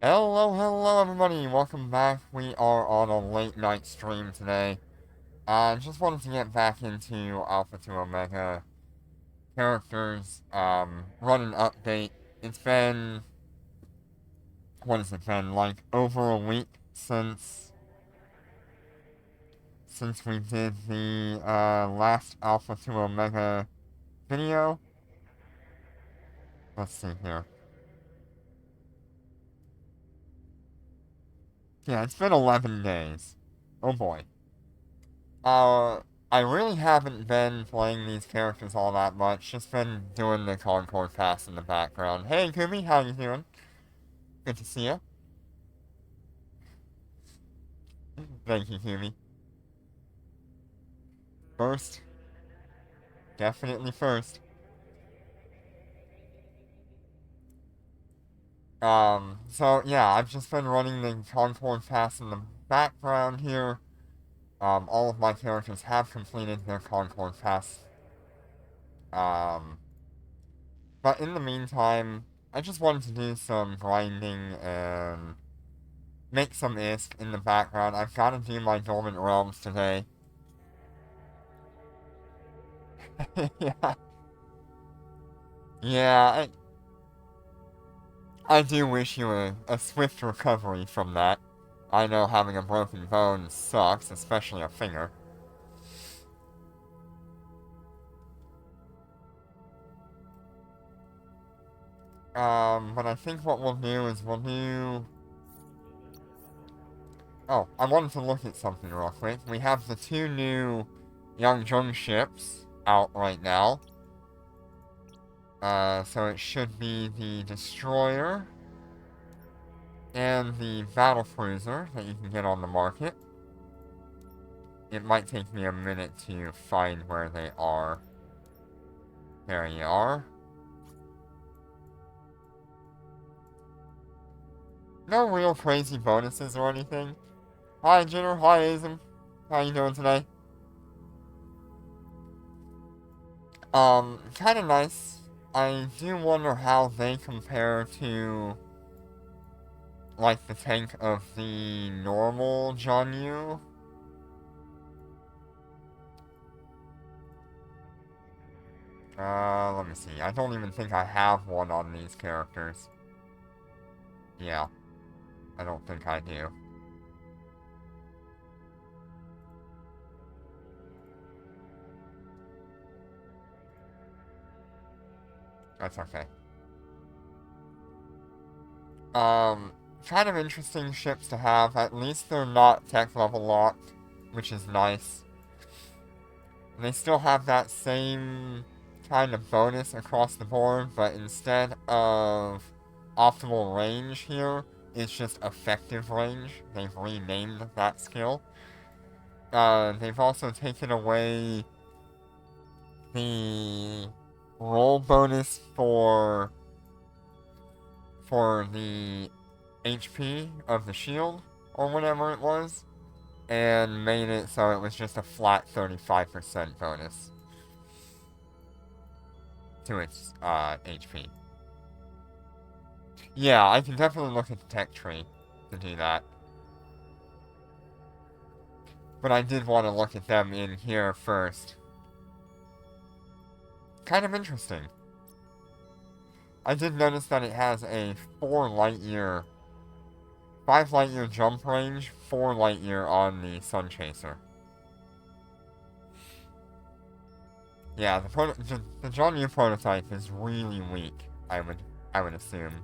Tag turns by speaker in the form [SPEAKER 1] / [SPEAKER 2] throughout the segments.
[SPEAKER 1] Hello everybody, welcome back. We are on a late night stream today. I just wanted to get back into Alpha to Omega characters, run an update. It's been, what has it been, like over a week since we did the, last Alpha to Omega video. Let's see here. Yeah, it's been 11 days. Oh boy. Uh, I really haven't been playing these characters all that much. Just been doing the Concord Pass in the background. Hey, Kumi, how you doing? Good to see you. Thank you, Kumi. First, definitely first. So yeah, I've just been running the Concord Pass in the background here. All of my characters have completed their Concord Pass. Um, but in the meantime, I just wanted to do some grinding and make some ISK in the background. I've got to do my Dormant Realms today. Yeah, yeah, I do wish you a swift recovery from that. I know having a broken bone sucks, especially a finger. But I think what we'll do is we'll do... Oh, I wanted to look at something real quick. We have the two new Young Jung ships out right now. So it should be the Destroyer and the battle cruiser that you can get on the market. It might take me a minute to find where they are. There you are. No real crazy bonuses or anything. Hi Jenner, hi Azim. How you doing today? Kinda nice. I do wonder how they compare to like the tank of the normal John Yu. Let me see. I don't even think I have one on these characters. Yeah, I don't think I do. That's okay. Kind of interesting ships to have. At least they're not tech level locked, which is nice. They still have that same kind of bonus across the board, but instead of optimal range here, it's just effective range. They've renamed that skill. They've also taken away the roll bonus for the HP of the shield, or whatever it was, and made it so it was just a flat 35% bonus to its HP. Yeah, I can definitely look at the tech tree to do that. But I did want to look at them in here first. Kind of interesting. I did notice that it has a 4 light year, 5 light year jump range, 4 light year on the Sun Chaser. Yeah, the John Yu prototype is really weak, I would assume.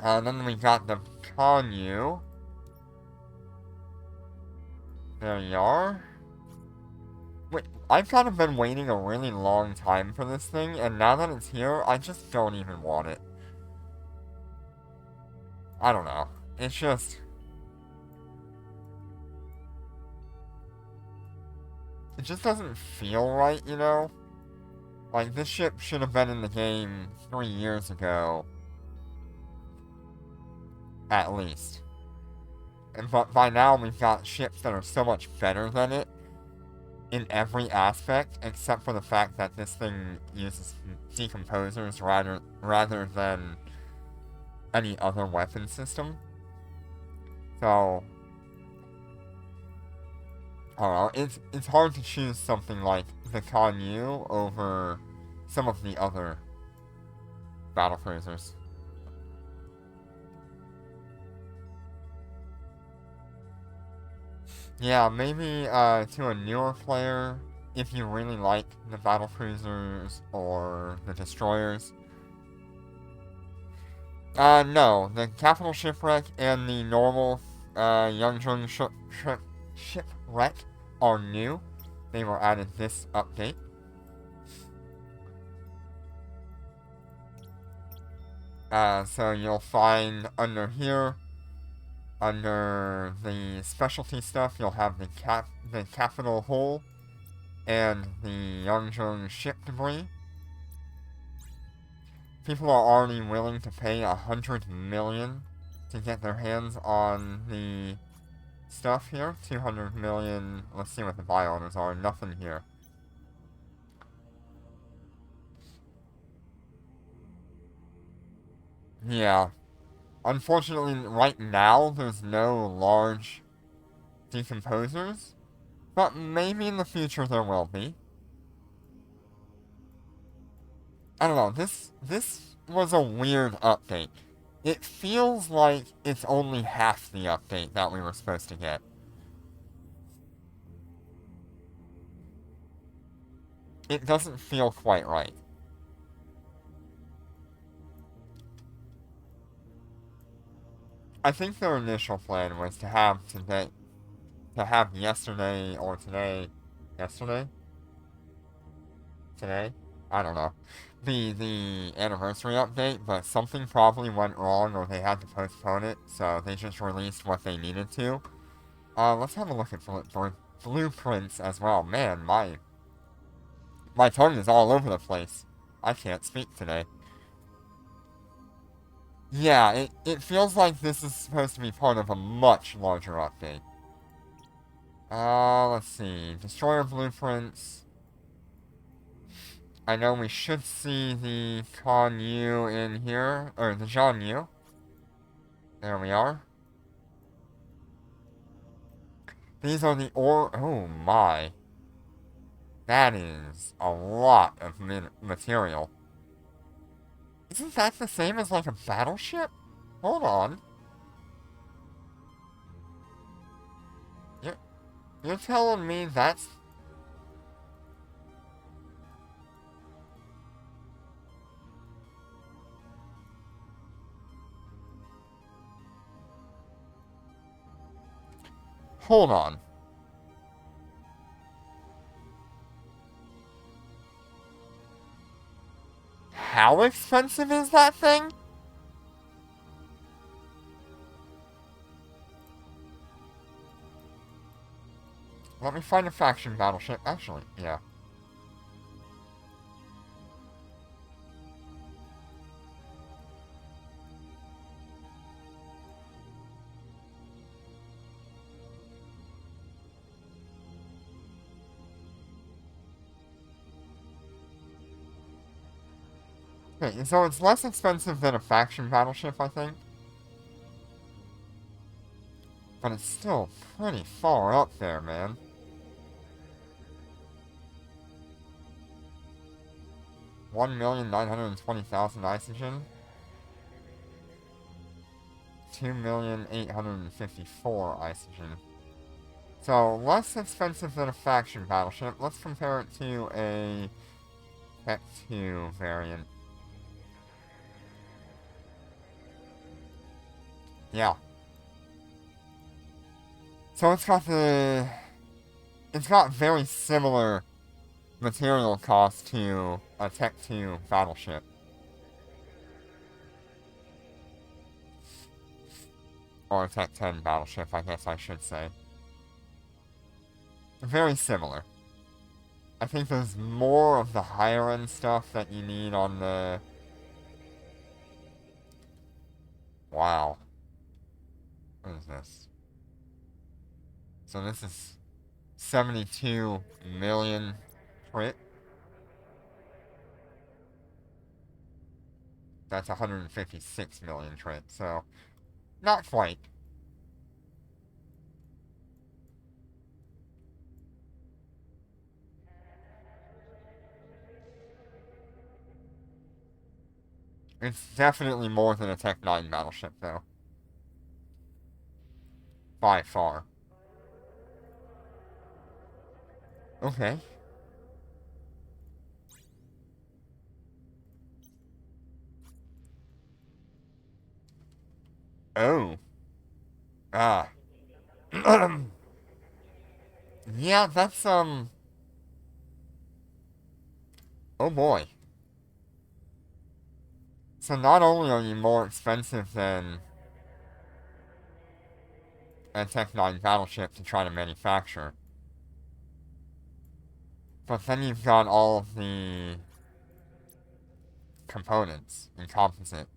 [SPEAKER 1] Then we got the Kanyu. There you are. Wait, I've kind of been waiting a really long time for this thing, and now that it's here, I just don't even want it. I don't know. It's just... It just doesn't feel right, you know? Like, this ship should have been in the game 3 years ago. At least. But by now, we've got ships that are so much better than it in every aspect, except for the fact that this thing uses decomposers rather than any other weapon system. So, I don't know, it's hard to choose something like the Kanyu over some of the other battlecruisers. Yeah, maybe to a newer player, if you really like the battlecruisers or the destroyers. No, the Capital Shipwreck and the normal Youngzhong Shipwreck are new. They were added this update. So you'll find under here, under the specialty stuff, you'll have the capital hull and the Youngzhong ship debris. People are already willing to pay 100 million to get their hands on the stuff here. 200 million. Let's see what the buy orders are. Nothing here. Yeah. Unfortunately, right now, there's no large decomposers. But maybe in the future there will be. I don't know. This was a weird update. It feels like it's only half the update that we were supposed to get. It doesn't feel quite right. I think their initial plan was to have yesterday or today, yesterday? Today? I don't know. Be the anniversary update, but something probably went wrong or they had to postpone it, so they just released what they needed to. Let's have a look at blueprints as well. Man, my tongue is all over the place. I can't speak today. Yeah, it feels like this is supposed to be part of a much larger update. Let's see. Destroyer blueprints. I know we should see the Kan Yu in here, or the Zhan Yu. There we are. These are the oh my. That is a lot of material. Isn't that the same as like a battleship? Hold on. You're telling me that's... Hold on. How expensive is that thing? Let me find a faction battleship. Actually, yeah. Okay, so it's less expensive than a faction battleship, I think. But it's still pretty far up there, man. $1,920,000 isogen. 2,854 isogen. So, less expensive than a faction battleship. Let's compare it to a Tech 2 variant. Yeah. So it's got very similar material cost to a Tech 2 battleship. Or a Tech 10 battleship, I guess I should say. Very similar. I think there's more of the higher end stuff that you need on the... Wow. What is this? So this is 72 million crit. That's 156 million trips, so not quite. It's definitely more than a Tech 9 battleship, though. By far. Okay. Oh. Ah. Yeah, that's, oh boy. So not only are you more expensive than a Tech 9 battleship to try to manufacture, but then you've got all of the components and composite.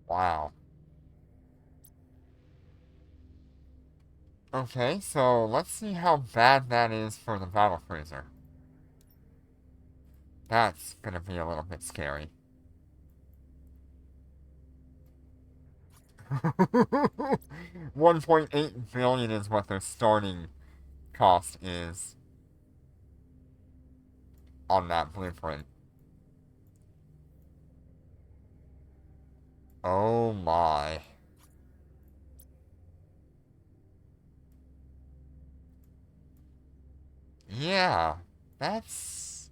[SPEAKER 1] Wow. Okay, so let's see how bad that is for the battlecruiser. That's gonna be a little bit scary. 1.8 billion is what their starting cost is on that blueprint. Oh my. Yeah, that's...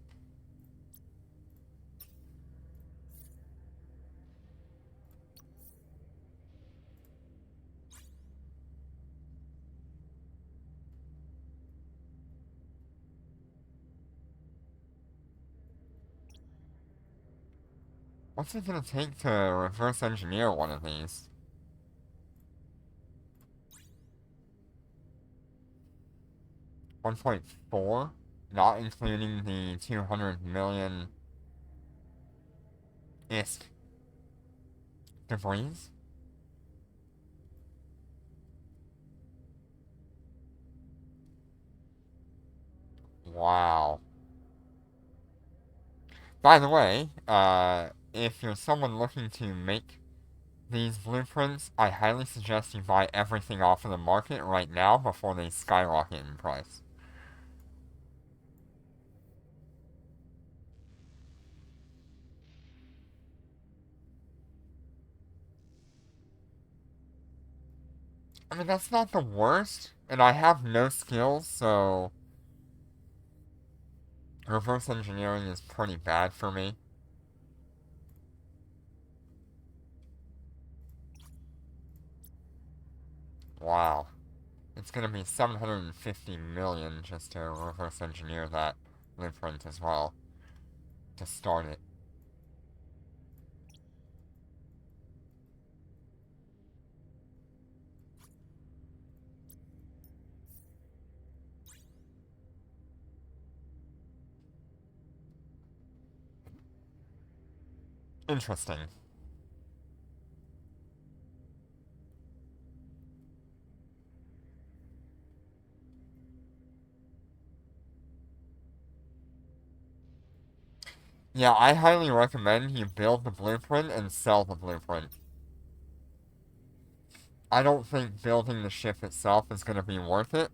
[SPEAKER 1] What's it gonna take to reverse engineer one of these? 1.4? Not including the 200 million ISK debris? Wow. By the way, if you're someone looking to make these blueprints, I highly suggest you buy everything off of the market right now before they skyrocket in price. I mean, that's not the worst, and I have no skills, so reverse engineering is pretty bad for me. Wow. It's gonna be 750 million just to reverse engineer that blueprint as well, to start it. Interesting. Yeah, I highly recommend you build the blueprint and sell the blueprint. I don't think building the ship itself is going to be worth it.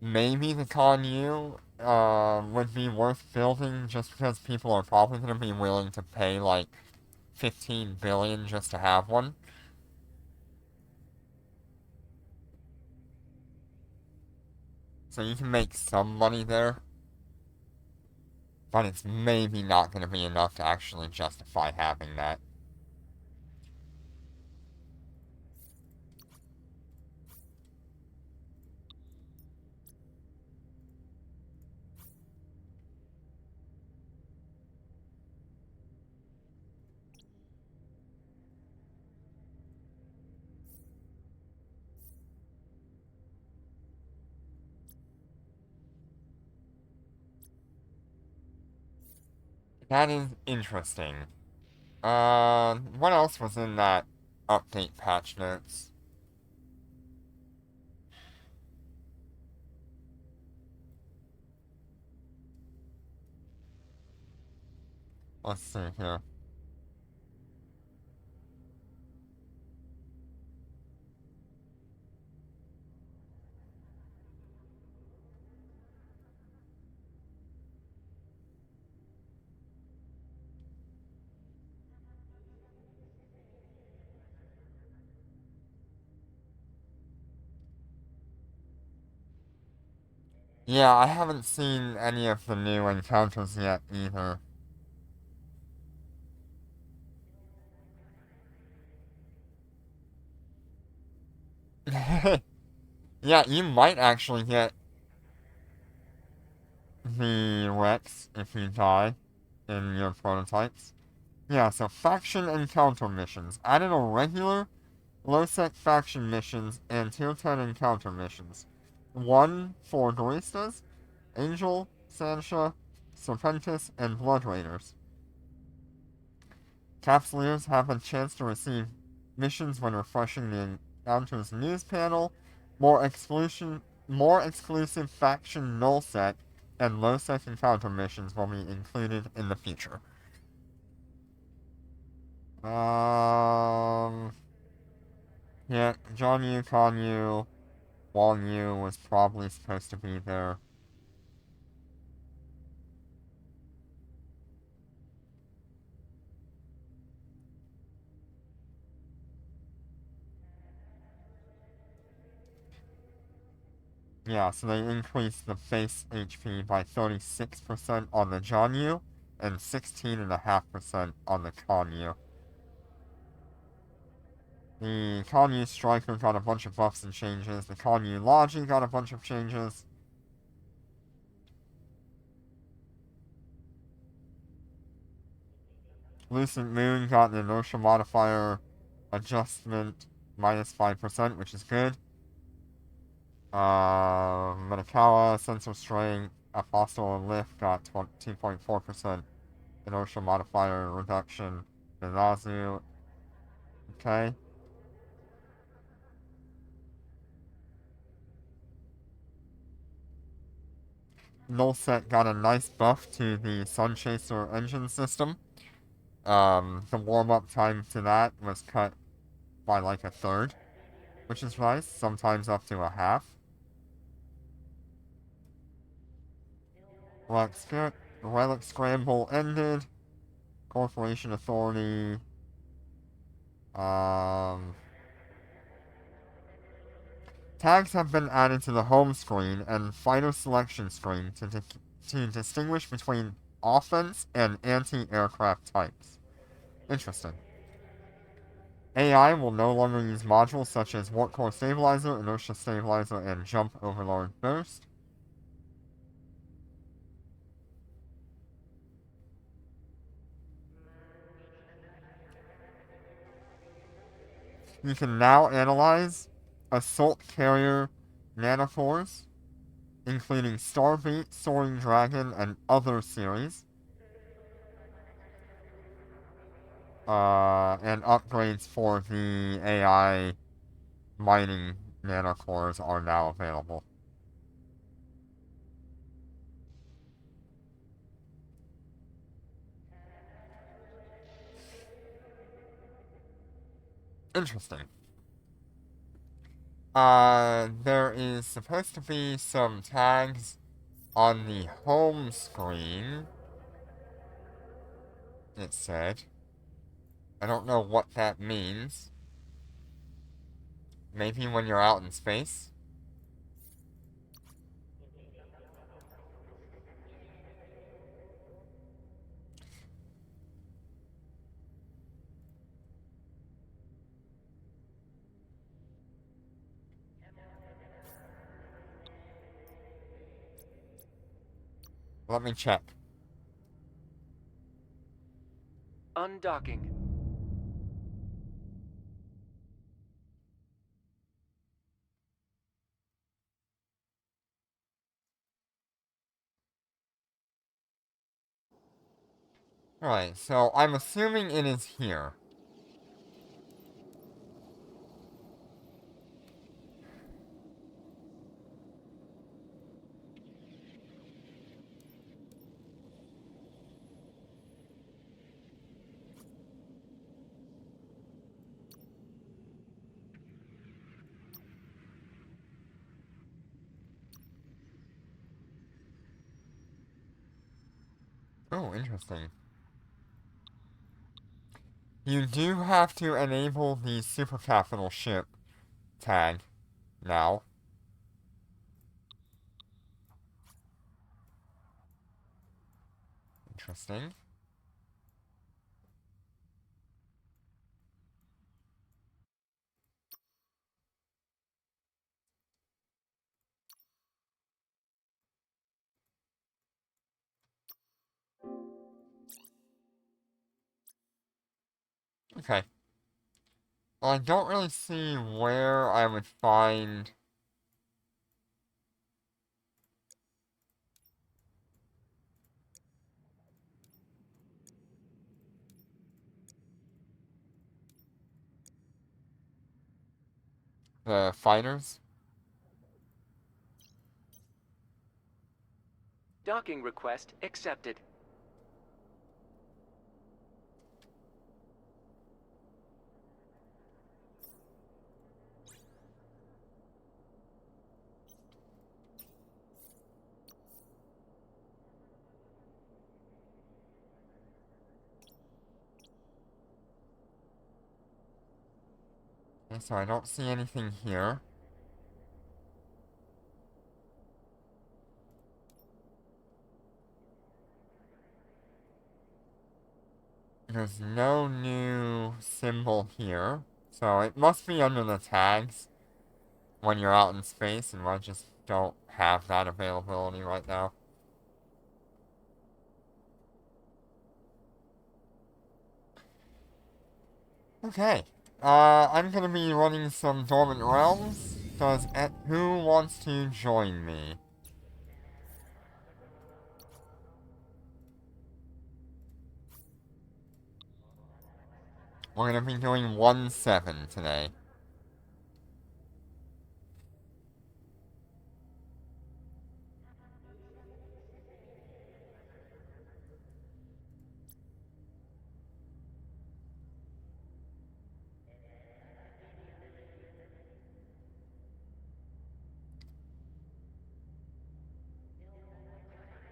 [SPEAKER 1] Maybe the Con U would be worth building just because people are probably going to be willing to pay like 15 billion just to have one. So you can make some money there, but it's maybe not going to be enough to actually justify having that. That is interesting. What else was in that update patch notes? Let's see here. Yeah, I haven't seen any of the new encounters yet either. Yeah, you might actually get the Rex if you die in your prototypes. Yeah, so faction encounter missions. Added a regular low-sec faction missions and tier 10 encounter missions. One for Baristas, Angel, Sansha, Serpentis, and Blood Raiders. Capsuleers have a chance to receive missions when refreshing the Encounters news panel, more exclusive faction null set, and low sec encounter missions will be included in the future. Um, yeah, John Yu, Con Yu, Wang Yu was probably supposed to be there. Yeah, so they increased the base HP by 36% on the John Yu and 16.5% on the Con Yu. The Kanyu Striker got a bunch of buffs and changes. The Kanyu Logi got a bunch of changes. Lucent Moon got an inertia modifier adjustment minus 5%, which is good. Metakawa, Sensor Strength, Apostle, and Lift got 2.4% inertia modifier reduction. Ninazu, okay. Nullset got a nice buff to the Sun Chaser engine system. The warm-up time to that was cut by like a third, which is nice, sometimes up to a half. Relic Scramble ended. Corporation Authority. Um, Tags have been added to the home screen and fighter selection screen to distinguish between offense and anti-aircraft types. Interesting. AI will no longer use modules such as Warp Core Stabilizer, Inertia Stabilizer, and Jump Overlord Burst. You can now analyze assault carrier nanophores, including Starbeat, Soaring Dragon, and other series. And upgrades for the AI mining nanocores are now available. Interesting. There is supposed to be some tags on the home screen, it said. I don't know what that means. Maybe when you're out in space? Let me check.
[SPEAKER 2] Undocking.
[SPEAKER 1] Alright, so I'm assuming it is here. Oh, interesting. You do have to enable the super capital ship tag now. Interesting. Okay. Well, I don't really see where I would find... the fighters.
[SPEAKER 2] Docking request accepted. Okay, so I don't see anything here. There's no new symbol here. So it must be under the tags when you're out in space, and I just don't have that availability right now. Okay. I'm gonna be running some Dormant Realms. Who wants to join me? We're gonna be doing 1-7 today.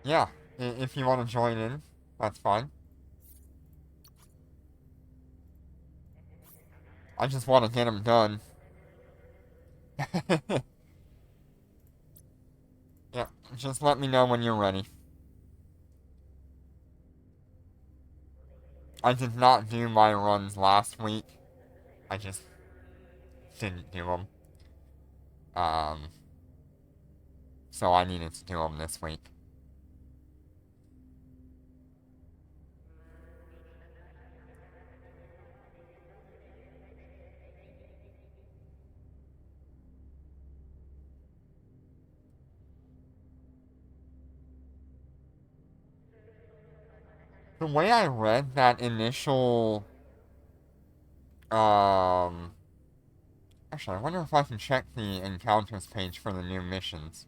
[SPEAKER 2] Yeah, if you want to join in, that's fine. I just want to get them done. Yeah, just let me know when you're ready. I did not do my runs last week. I just didn't do them. Um, so I needed to do them this week. The way I read that initial, um, actually, I wonder if I can check the encounters page for the new missions.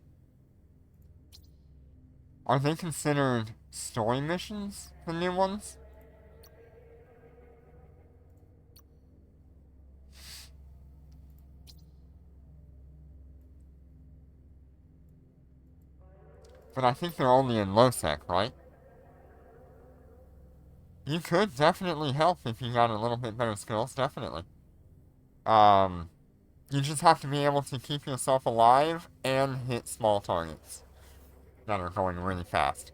[SPEAKER 2] Are they considered story missions, the new ones? But I think they're only in low-sec, right? You could definitely help if you got a little bit better skills, definitely. Um, you just have to be able to keep yourself alive and hit small targets that are going really fast.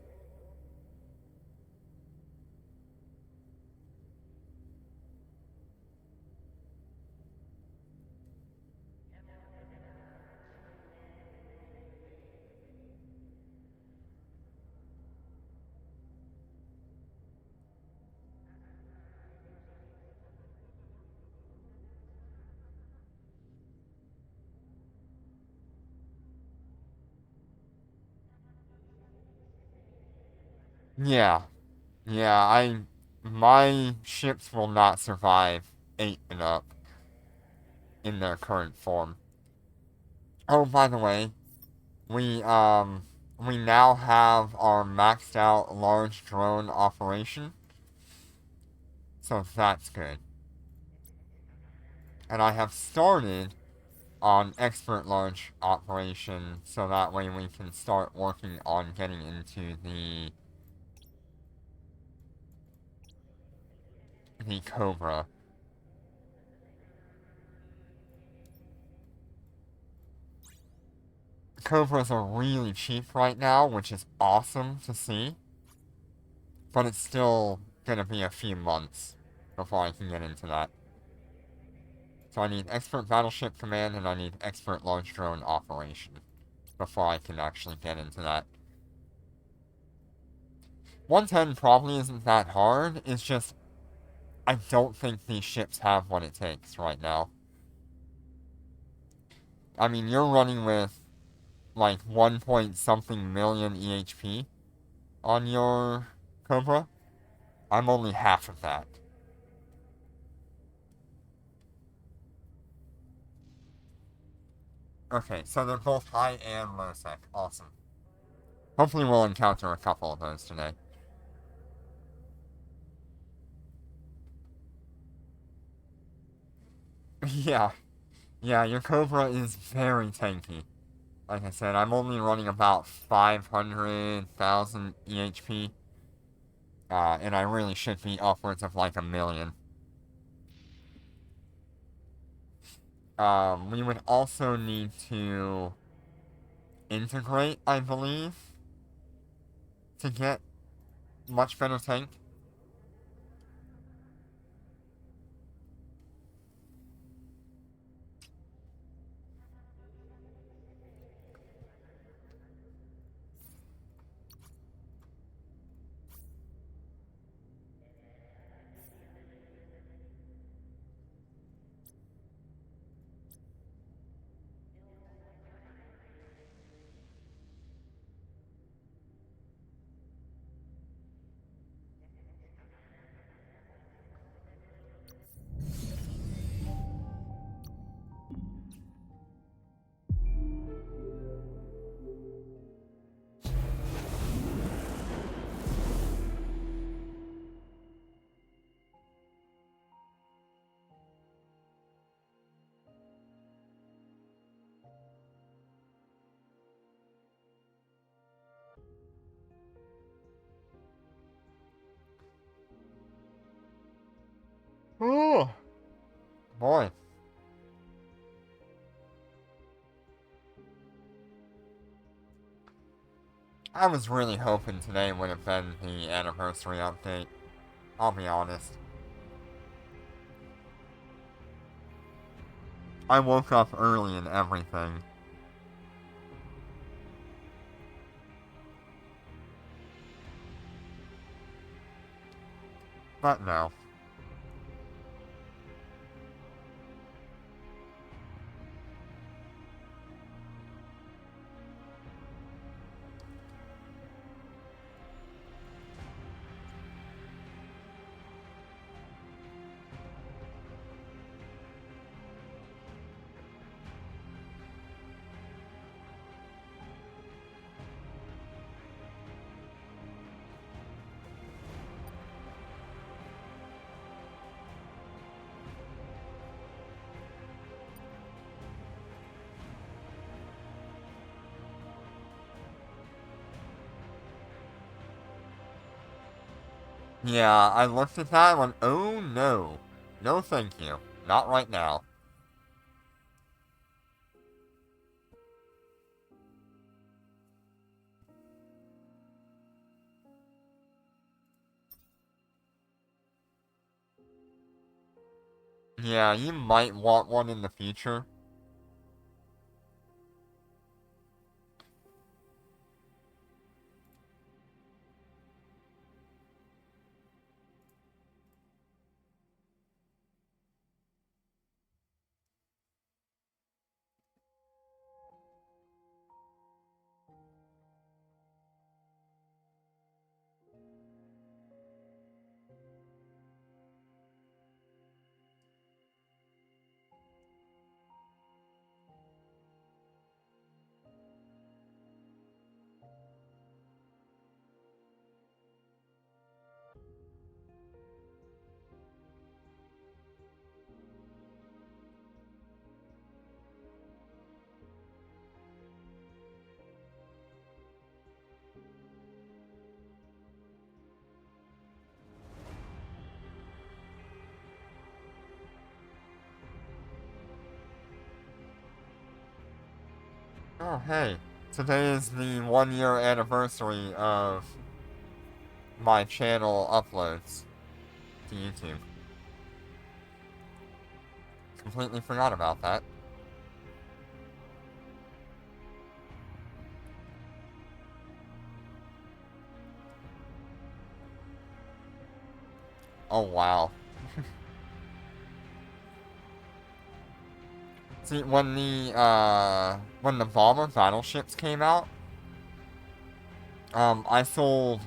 [SPEAKER 2] Yeah. Yeah,
[SPEAKER 1] my ships will not survive 8 and up in their current form. Oh, by the way, we, we now have our maxed out large drone operation, so that's good. And I have started on expert large operation, so that way we can start working on getting into the Cobra. Cobras are really cheap right now, which is awesome to see. But it's still gonna be a few months before I can get into that. So I need expert battleship command and I need expert large drone operation before I can actually get into that. 110 probably isn't that hard, it's just I don't think these ships have what it takes right now. I mean, you're running with like 1 point something million EHP on your Cobra. I'm only half of that. Okay, so they're both high and low sec. Awesome. Hopefully we'll encounter a couple of those today. Yeah. Yeah, your Cobra is very tanky. Like I said, I'm only running about 500,000 EHP. And I really should be upwards of like a million. We would also need to integrate, I believe, to get much better tank. Oh, boy. I was really hoping today would have been the anniversary update. I'll be honest. I woke up early and everything. But no. Yeah, I looked at that and went, oh no. No thank you. Not right now. Yeah, you might want one in the future. Oh, hey. Today is the 1 year anniversary of my channel uploads to YouTube. Completely forgot about that. Oh, wow. See, when the bomber battleships came out, I sold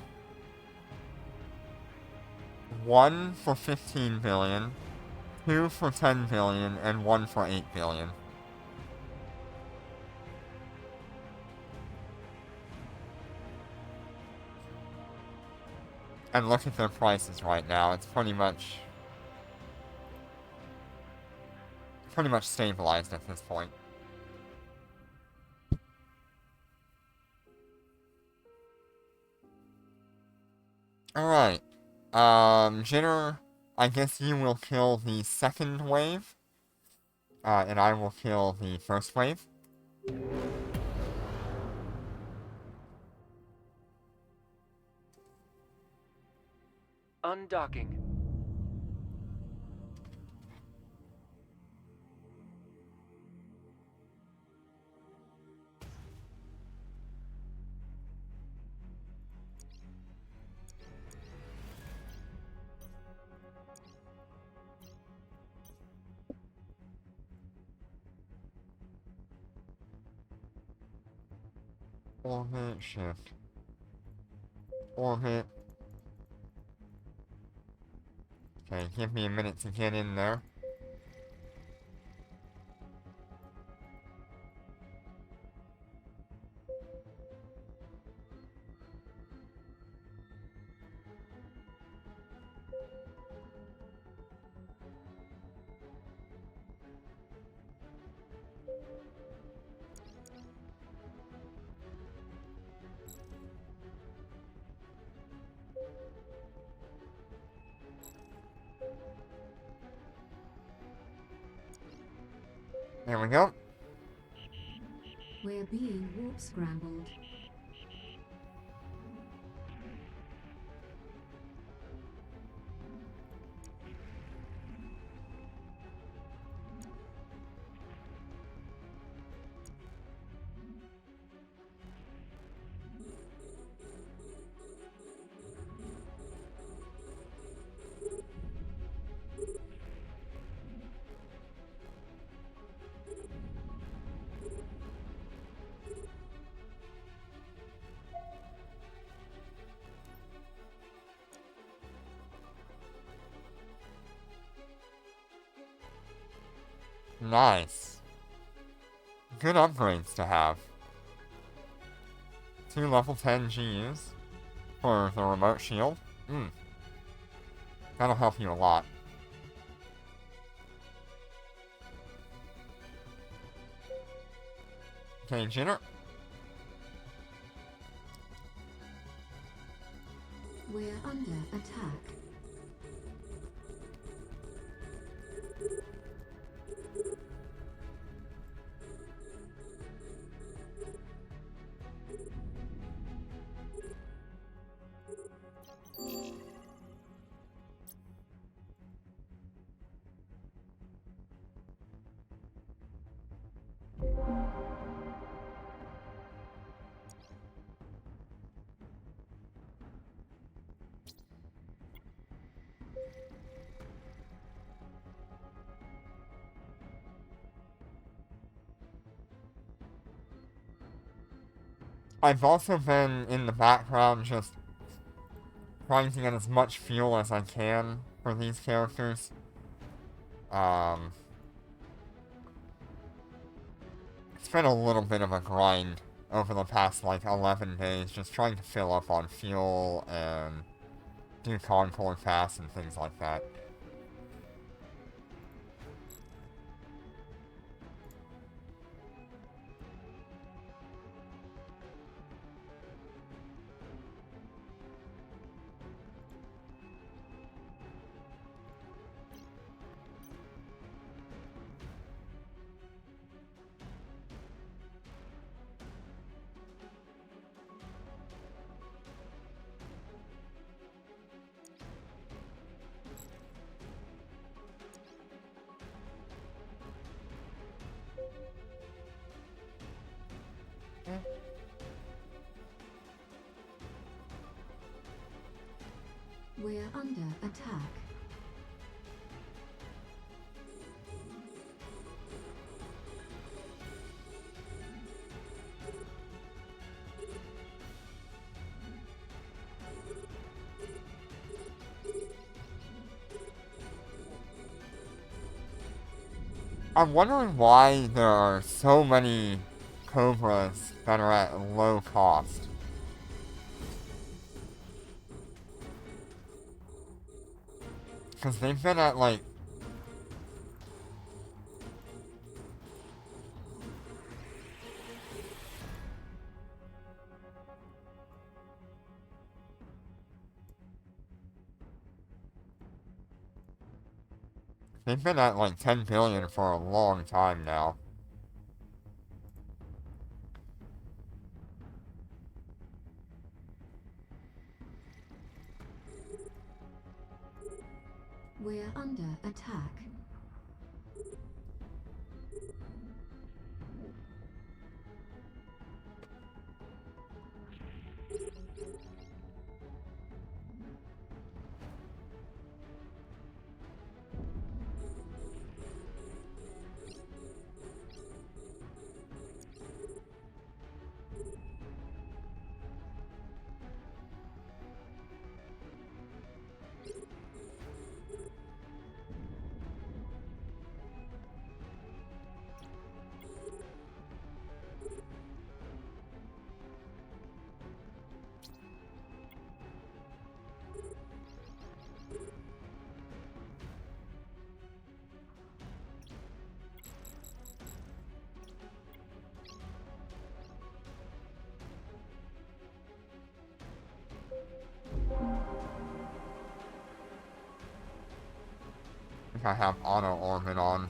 [SPEAKER 1] one for 15 billion, two for 10 billion, and one for 8 billion. And look at their prices right now. It's pretty much stabilized at this point. Alright. Jitter, I guess you will kill the second wave. And I will kill the first wave.
[SPEAKER 3] Undocking.
[SPEAKER 1] Orbit, shift. Orbit. Okay, give me a minute to get in there. There we go.
[SPEAKER 4] We're being warp scrambled.
[SPEAKER 1] Nice. Good upgrades to have. 2 level 10 GUs for the remote shield. That'll help you a lot. Okay, Jitter.
[SPEAKER 4] We're under attack.
[SPEAKER 1] I've also been in the background just trying to get as much fuel as I can for these characters. It's been a little bit of a grind over the past, like, 11 days, just trying to fill up on fuel and do Concord Pass and things like that.
[SPEAKER 4] We're under attack.
[SPEAKER 1] I'm wondering why there are so many Cobras that are at low cost. Because they've been at like... They've been at like 10 billion for a long time now.
[SPEAKER 4] We're under attack.
[SPEAKER 1] If I have auto orbit on.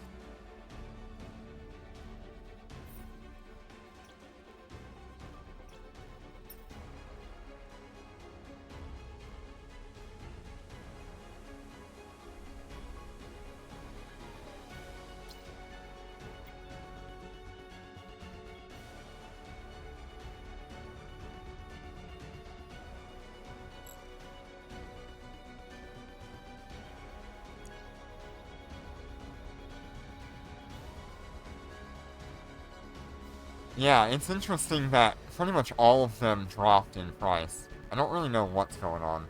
[SPEAKER 1] Yeah, it's interesting that pretty much all of them dropped in price. I don't really know what's going on.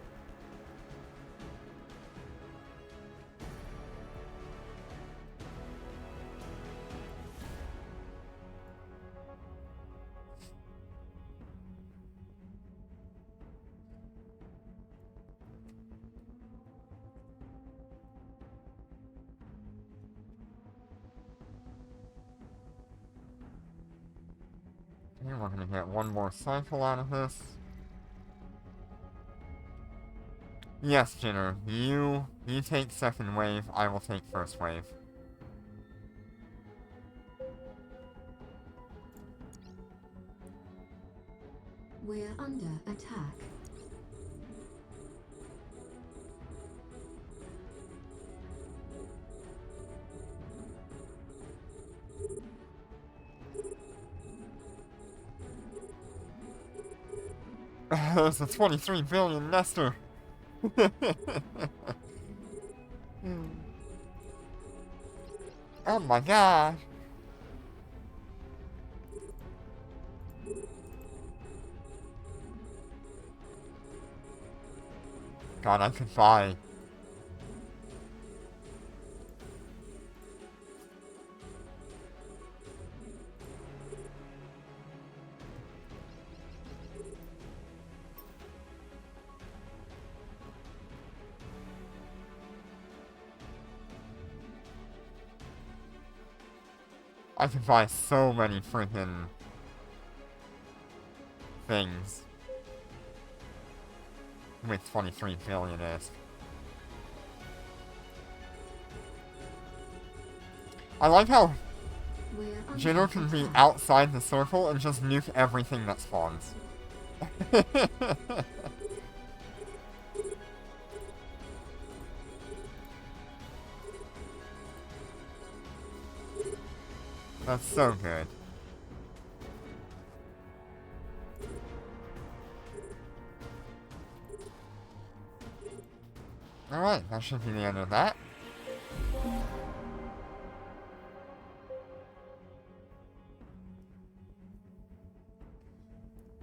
[SPEAKER 1] Okay, we're gonna get one more cycle out of this. Yes, Jinner, you take second wave, I will take first wave.
[SPEAKER 4] We're under attack.
[SPEAKER 1] There's a 23 billion nester. Oh my god. God, I could buy. I could buy so many freaking things with 23 billion-ish. I like how
[SPEAKER 4] We're under
[SPEAKER 1] Jinner can be
[SPEAKER 4] attack.
[SPEAKER 1] outside the circle and just nuke everything that spawns. That's so good.
[SPEAKER 2] Alright, that should be the end of that.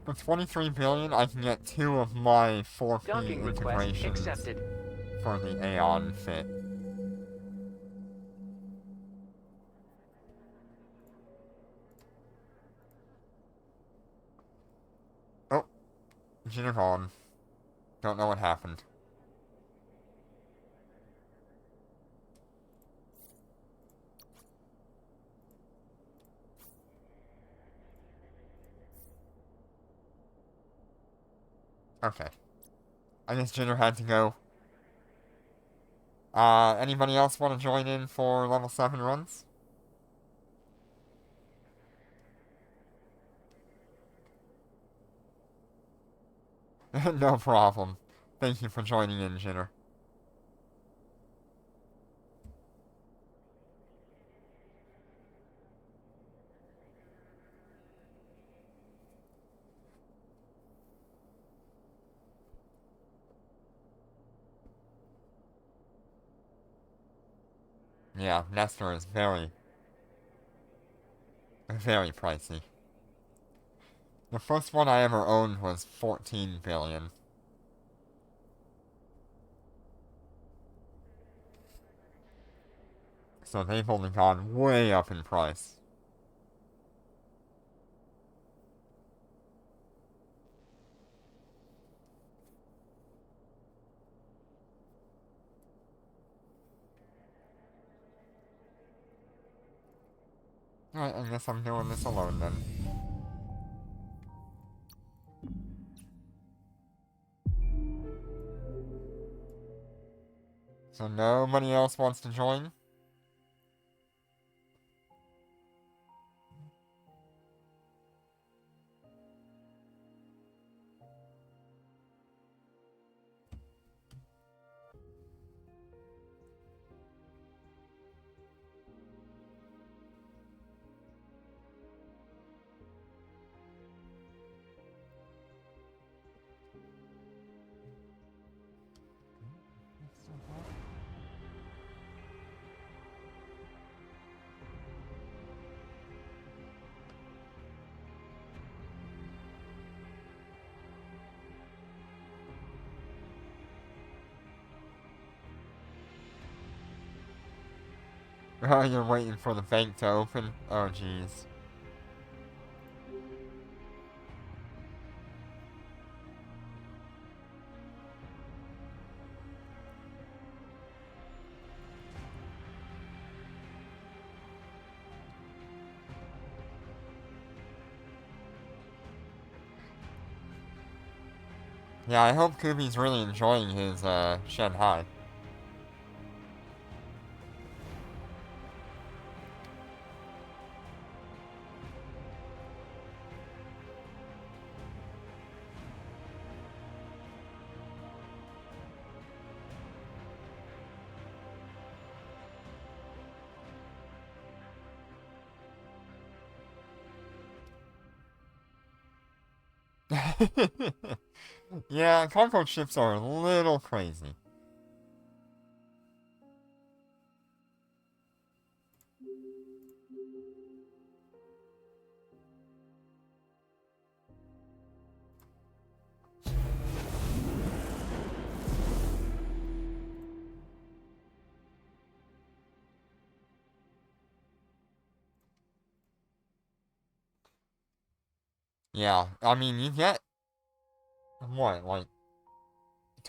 [SPEAKER 2] For 23 billion, I can get 2 of my 4P
[SPEAKER 3] Docking request
[SPEAKER 2] integrations
[SPEAKER 3] accepted.
[SPEAKER 2] for the Aeon fit. Oh, jitter gone. Don't know what happened. Okay. I guess Jitter had to go. Anybody else want to join in for level 7 runs? No problem. Thank you for joining in, Jitter. Yeah, Nestor is very, very pricey. The first one I ever owned was 14 billion. So they've only gone way up in price. Alright, I guess I'm doing this alone then. So nobody else wants to join? Oh, you're waiting for the bank to open? Oh, jeez. Yeah, I hope Kubi's really enjoying his, Shanghai. Yeah, cargo ships are a little crazy. Yeah, I mean, you get, what, like,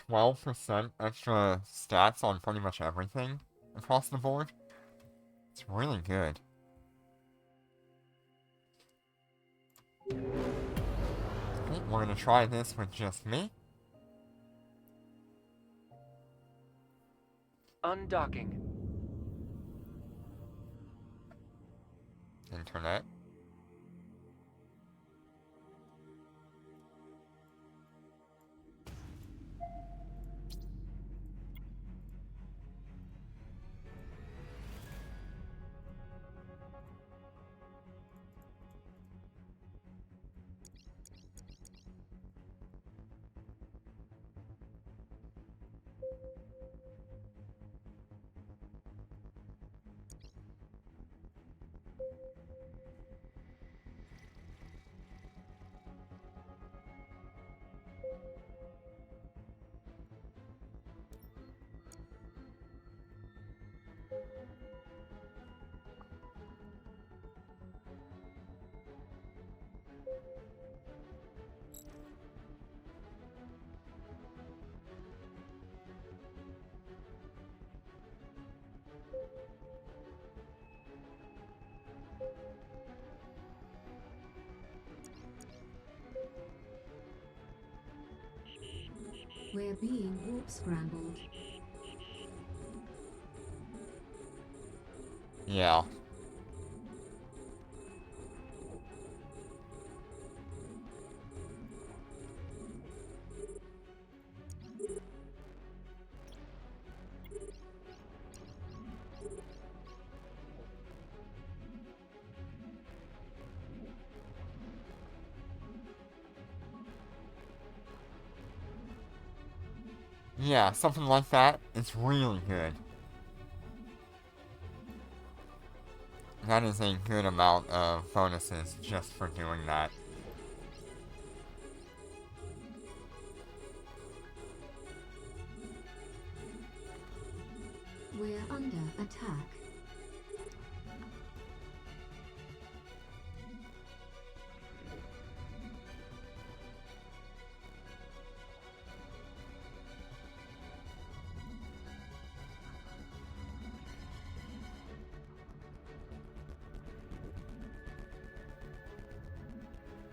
[SPEAKER 2] 12% extra stats on pretty much everything across the board? It's really good. Okay, we're gonna try this with just me.
[SPEAKER 3] Undocking.
[SPEAKER 2] Internet.
[SPEAKER 4] We're being warp scrambled.
[SPEAKER 2] Yeah. Yeah, something like that is really good. That is a good amount of bonuses just for doing that.
[SPEAKER 4] We're under attack.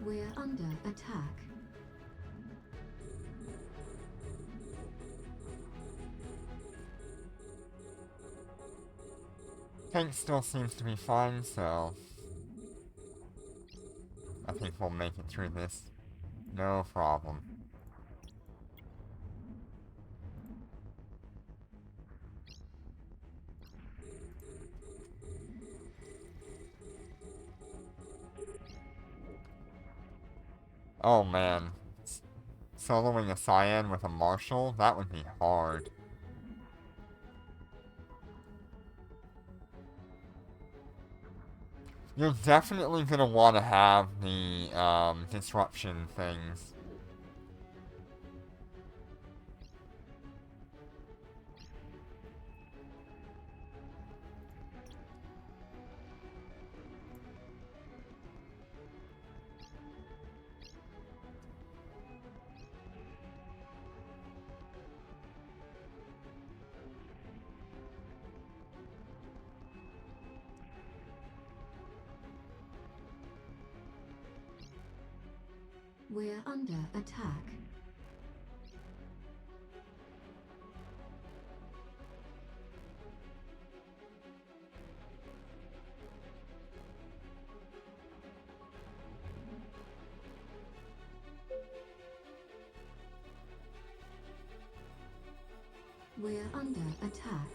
[SPEAKER 4] We're under attack.
[SPEAKER 2] Tank still seems to be fine, so I think we'll make it through this. No problem. Oh man. Soloing a Cyan with a Marshal? That would be hard. You're definitely gonna want to have the disruption things.
[SPEAKER 4] We're under attack. We're under attack.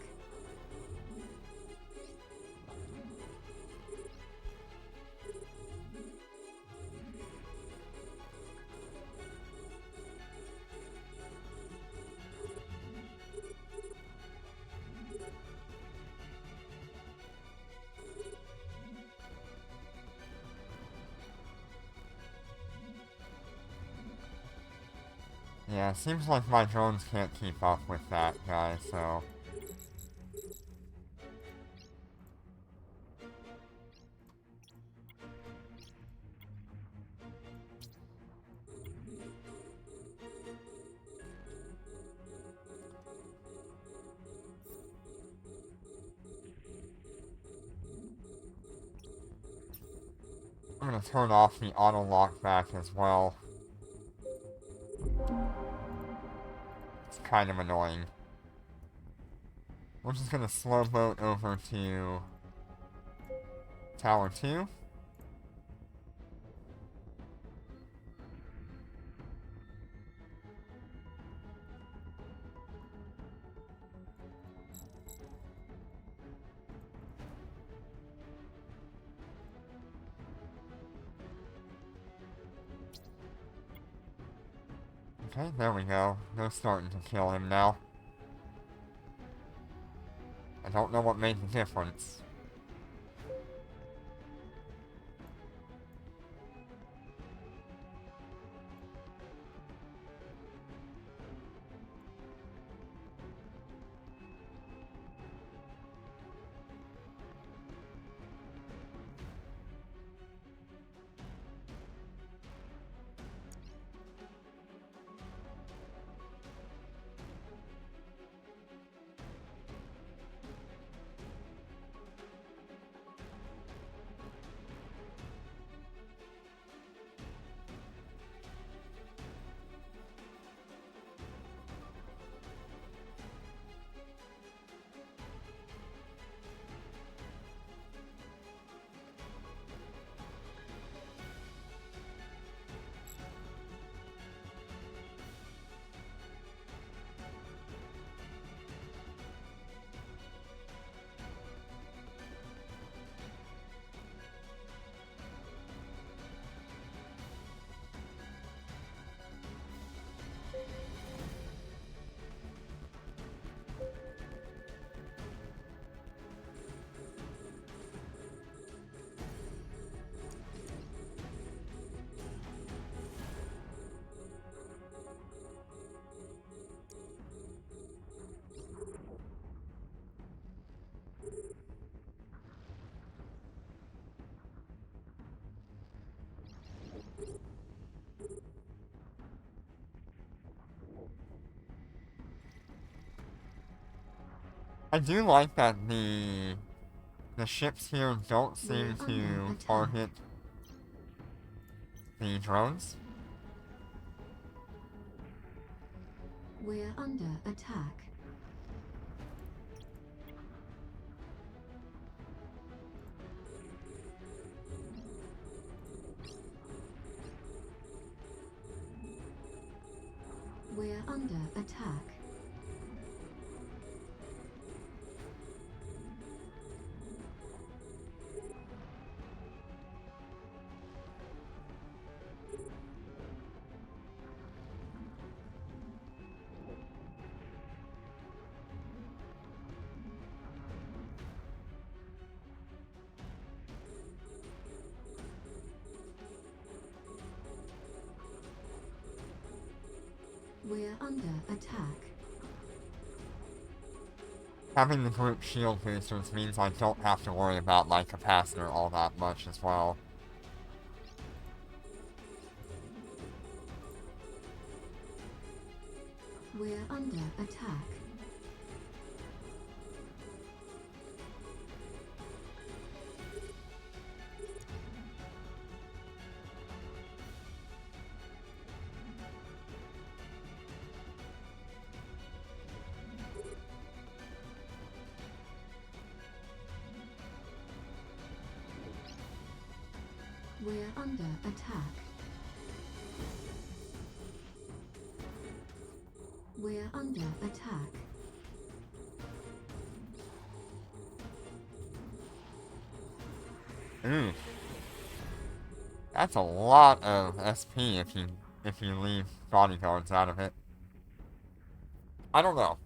[SPEAKER 2] Yeah, seems like my drones can't keep up with that guy, so... I'm gonna turn off the auto lockback as well. It's kind of annoying. We're just gonna slow boat over to Tower 2. Okay, there we go. They're starting to kill him now. I don't know what made the difference.
[SPEAKER 1] I do like that the ships here don't seem
[SPEAKER 4] We're under
[SPEAKER 1] to
[SPEAKER 4] attack.
[SPEAKER 1] target the drones.
[SPEAKER 4] We're under attack. We're under attack. We're under attack.
[SPEAKER 1] Having the group shield boosters means I don't have to worry about my capacitor all that much as well.
[SPEAKER 4] We're under attack. We're under attack. We're under attack.
[SPEAKER 1] Ooh. That's a lot of SP if you leave bodyguards out of it. I don't know.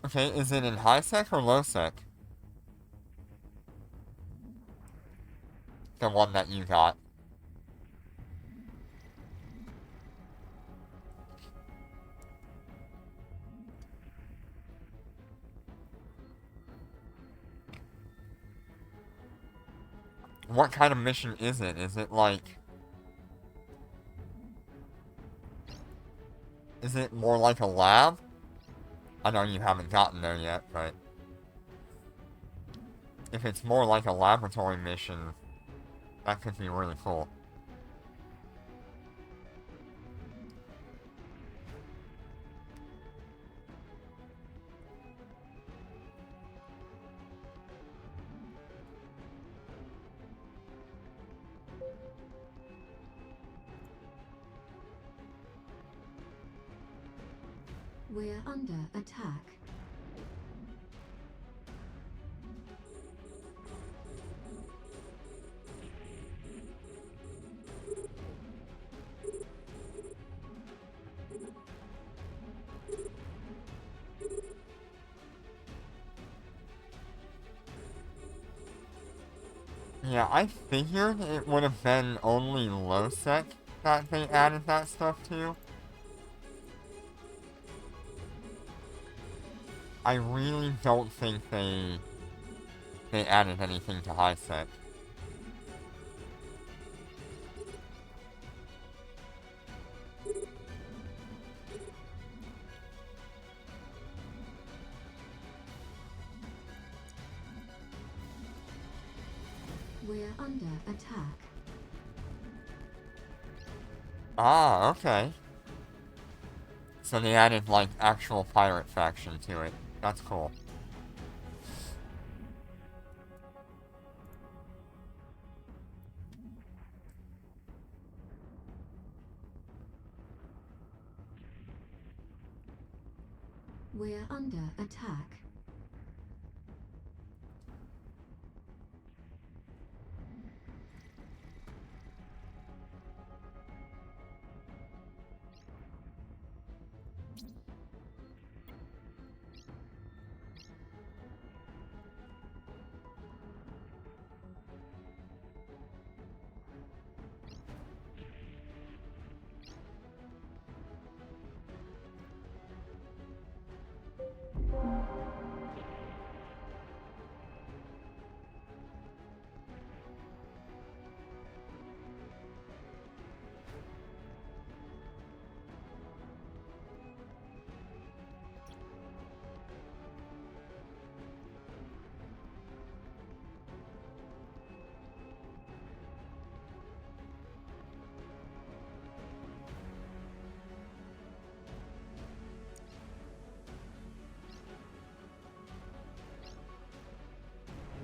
[SPEAKER 1] Okay, is it in high sec or low sec? The one that you got. What kind of mission is it? Is it like... Is it more like a lab? I know you haven't gotten there yet, but... If it's more like a laboratory mission, that could be really cool.
[SPEAKER 4] We're under attack.
[SPEAKER 1] Yeah, I figured it would have been only low sec that they added that stuff to. I really don't think they added anything to high sec.
[SPEAKER 4] We're under attack.
[SPEAKER 1] Ah, okay. So they added, like, actual pirate faction to it. That's cool.
[SPEAKER 4] We're under attack.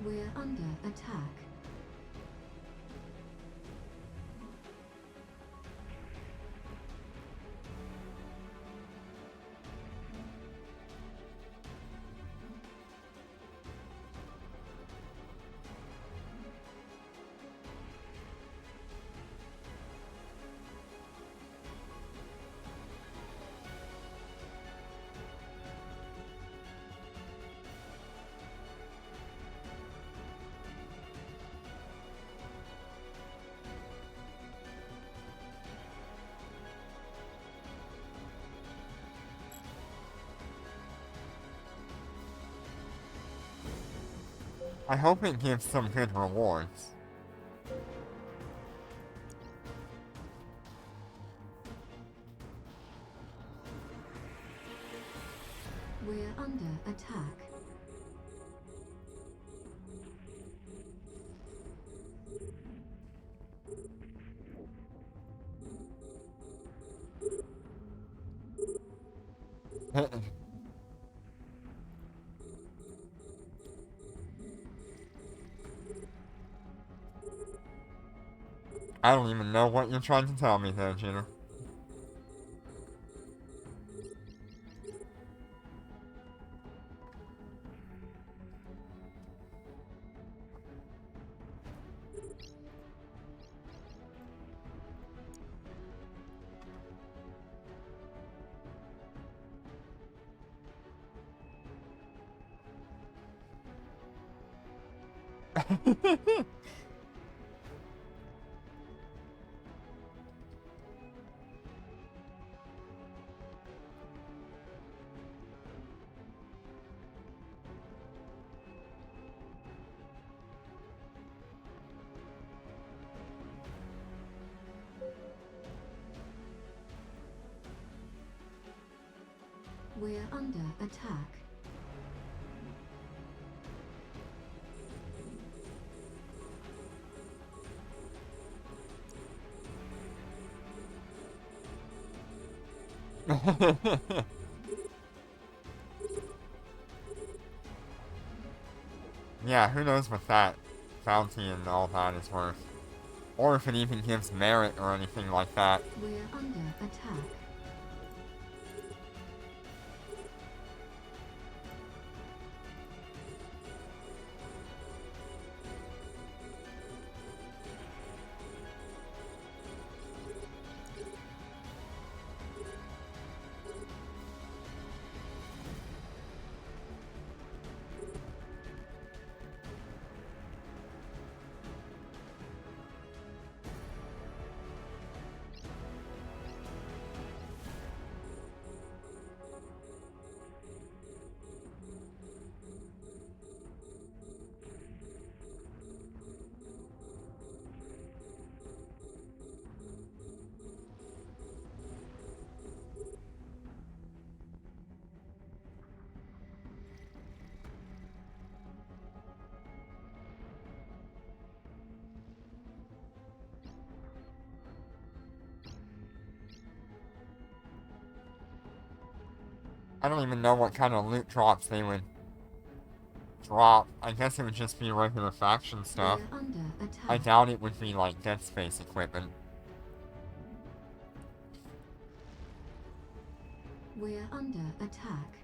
[SPEAKER 4] We're under attack.
[SPEAKER 1] I hope it gives some good rewards.
[SPEAKER 4] We're under attack.
[SPEAKER 1] I don't even know what you're trying to tell me there, Jitter.
[SPEAKER 4] We're under attack.
[SPEAKER 1] Yeah, who knows what that bounty and all that is worth. Or if it even gives merit or anything like that.
[SPEAKER 4] We're under attack.
[SPEAKER 1] I don't even know what kind of loot drops they would drop. I guess it would just be regular faction stuff.
[SPEAKER 4] We're under attack.
[SPEAKER 1] I doubt it would be like Dead Space equipment.
[SPEAKER 4] We're under attack.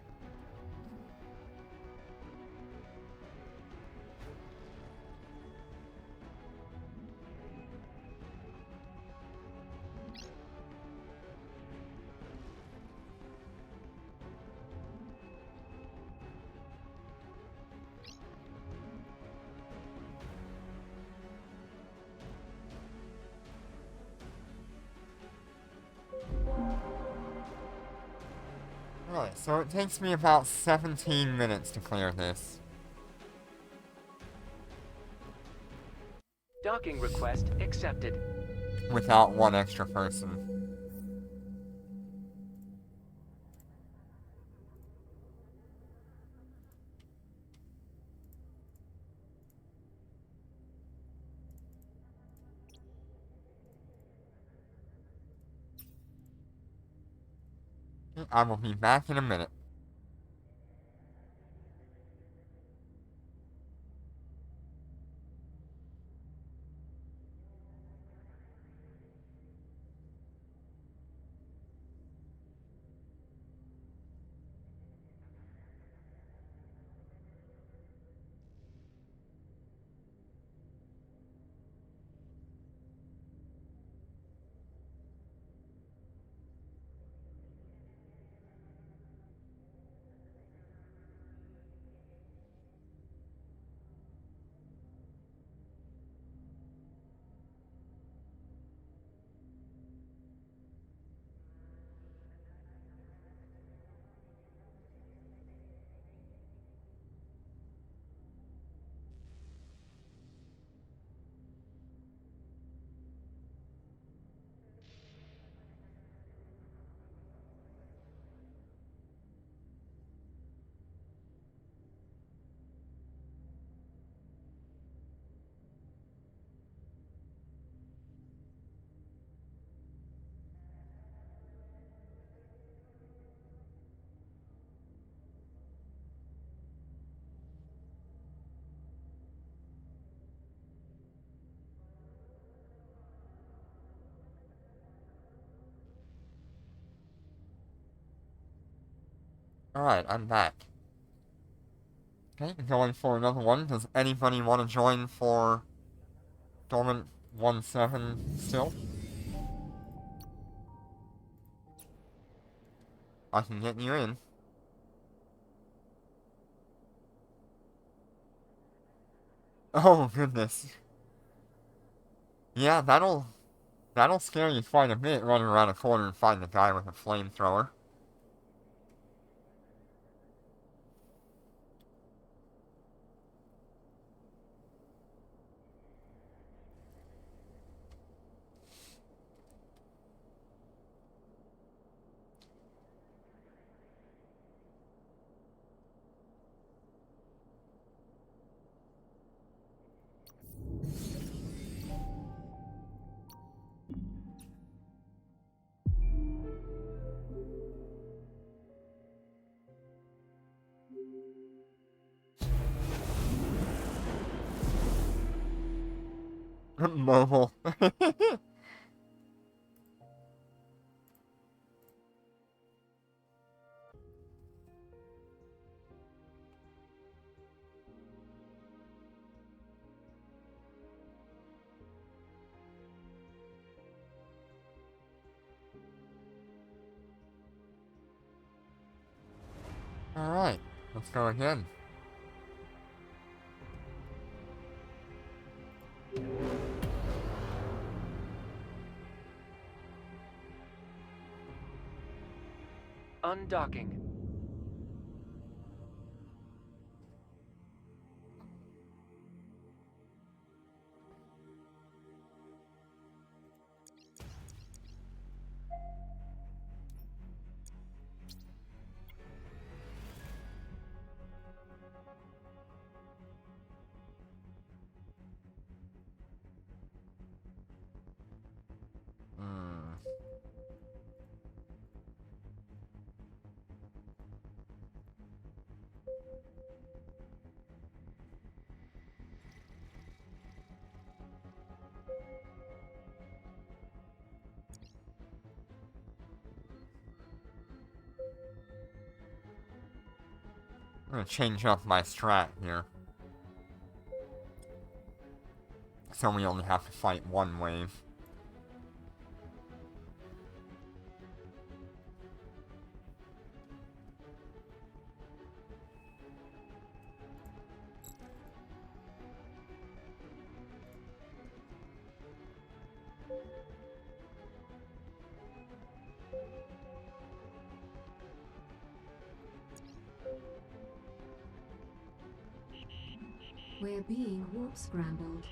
[SPEAKER 1] Right, so it takes me about 17 minutes to clear this.
[SPEAKER 3] Docking request accepted.
[SPEAKER 1] Without one extra person. I will be back in a minute. Alright, I'm back. Okay, going for another one. Does anybody want to join for Dormant 1-7 still? I can get you in. Oh, goodness. Yeah, that'll scare you quite a bit, running around a corner and find the guy with a flamethrower. Mobile. Alright, let's go again.
[SPEAKER 3] Undocking.
[SPEAKER 1] Hmm. I'm gonna change up my strat here. So we only have to fight one wave.
[SPEAKER 4] We're being warp scrambled.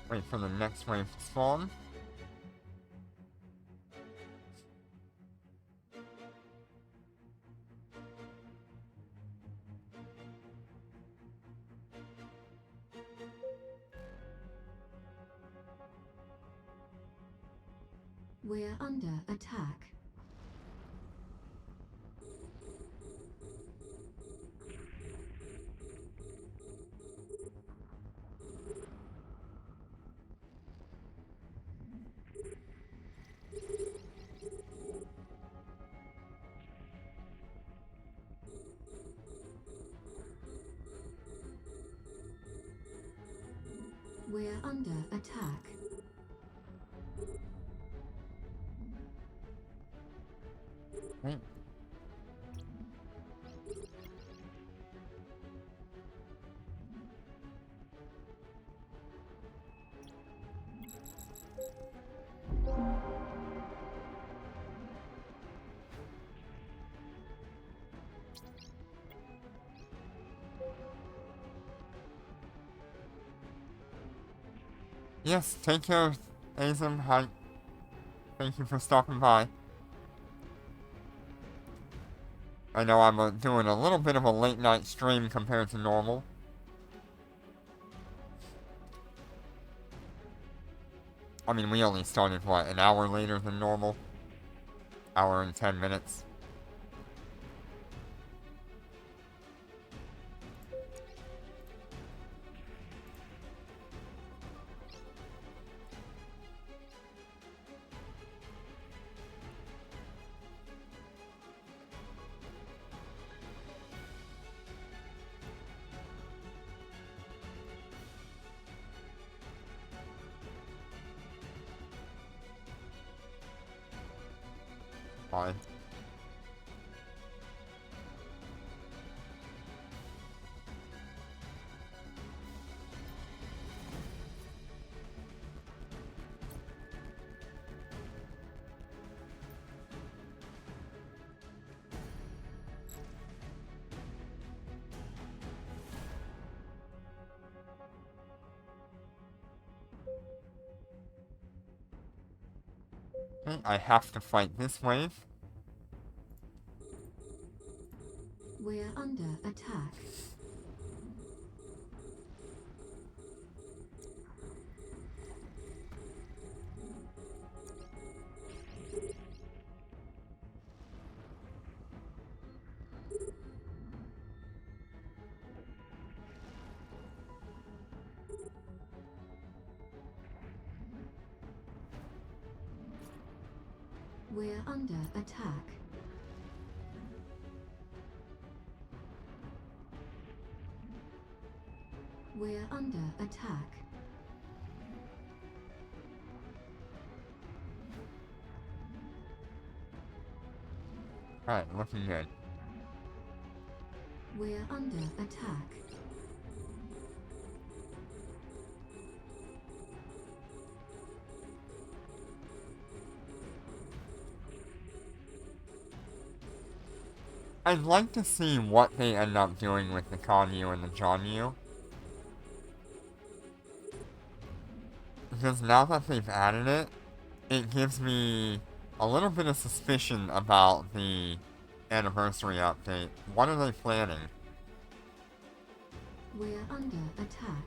[SPEAKER 4] Wait for the next wave to spawn. We're under attack. We're under attack.
[SPEAKER 1] Wait.
[SPEAKER 2] Yes, take care, Azim. Hi. Thank you for stopping by. I know I'm doing a little bit of a late night stream compared to normal. I mean, we only started, what, an hour later than normal? Hour and 10 minutes. Fine. Okay, I have to fight this wave.
[SPEAKER 4] We're under attack. We're under attack. We're under attack.
[SPEAKER 2] Alright, looking good.
[SPEAKER 4] We're under attack.
[SPEAKER 2] I'd like to see what they end up doing with the Kanyu and the Jonyu. Because now that they've added it, it gives me a little bit of suspicion about the anniversary update. What are they planning?
[SPEAKER 4] We're under attack.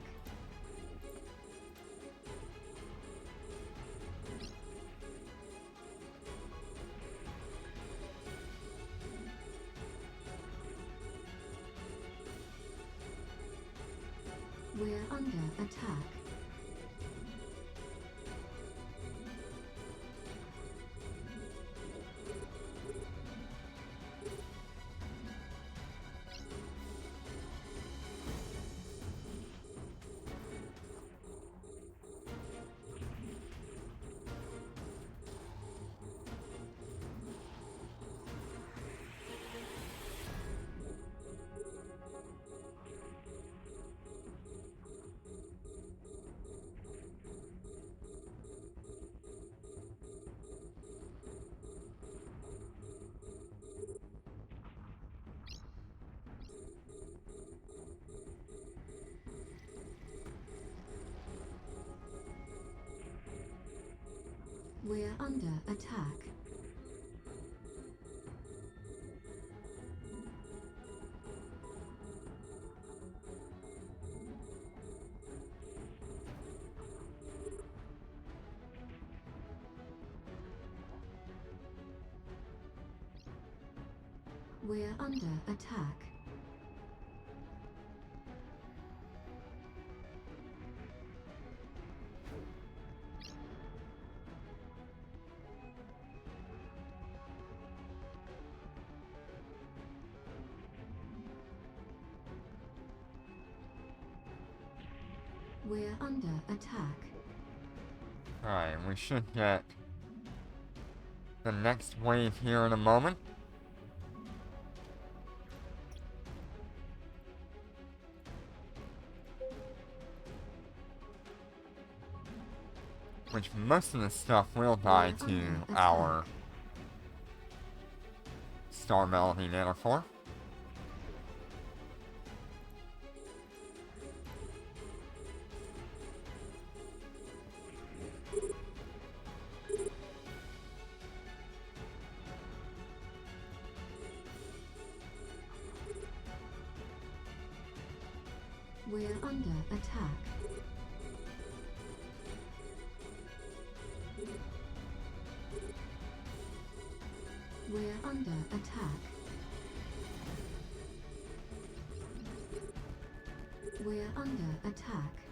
[SPEAKER 4] We're under attack. We're under attack. We're under attack. We're under attack.
[SPEAKER 2] Alright, we should get the next wave here in a moment. Which most of the stuff will die to our Star Melody Nanocore.
[SPEAKER 4] We're under attack. We're under attack. We're under attack.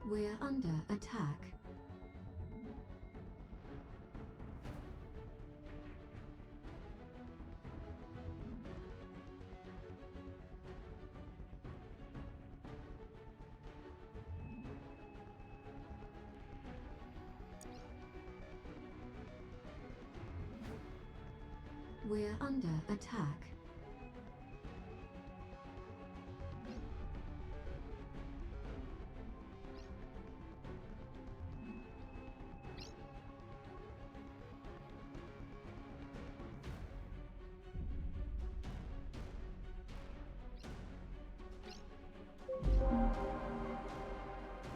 [SPEAKER 4] We're under attack. We're under attack.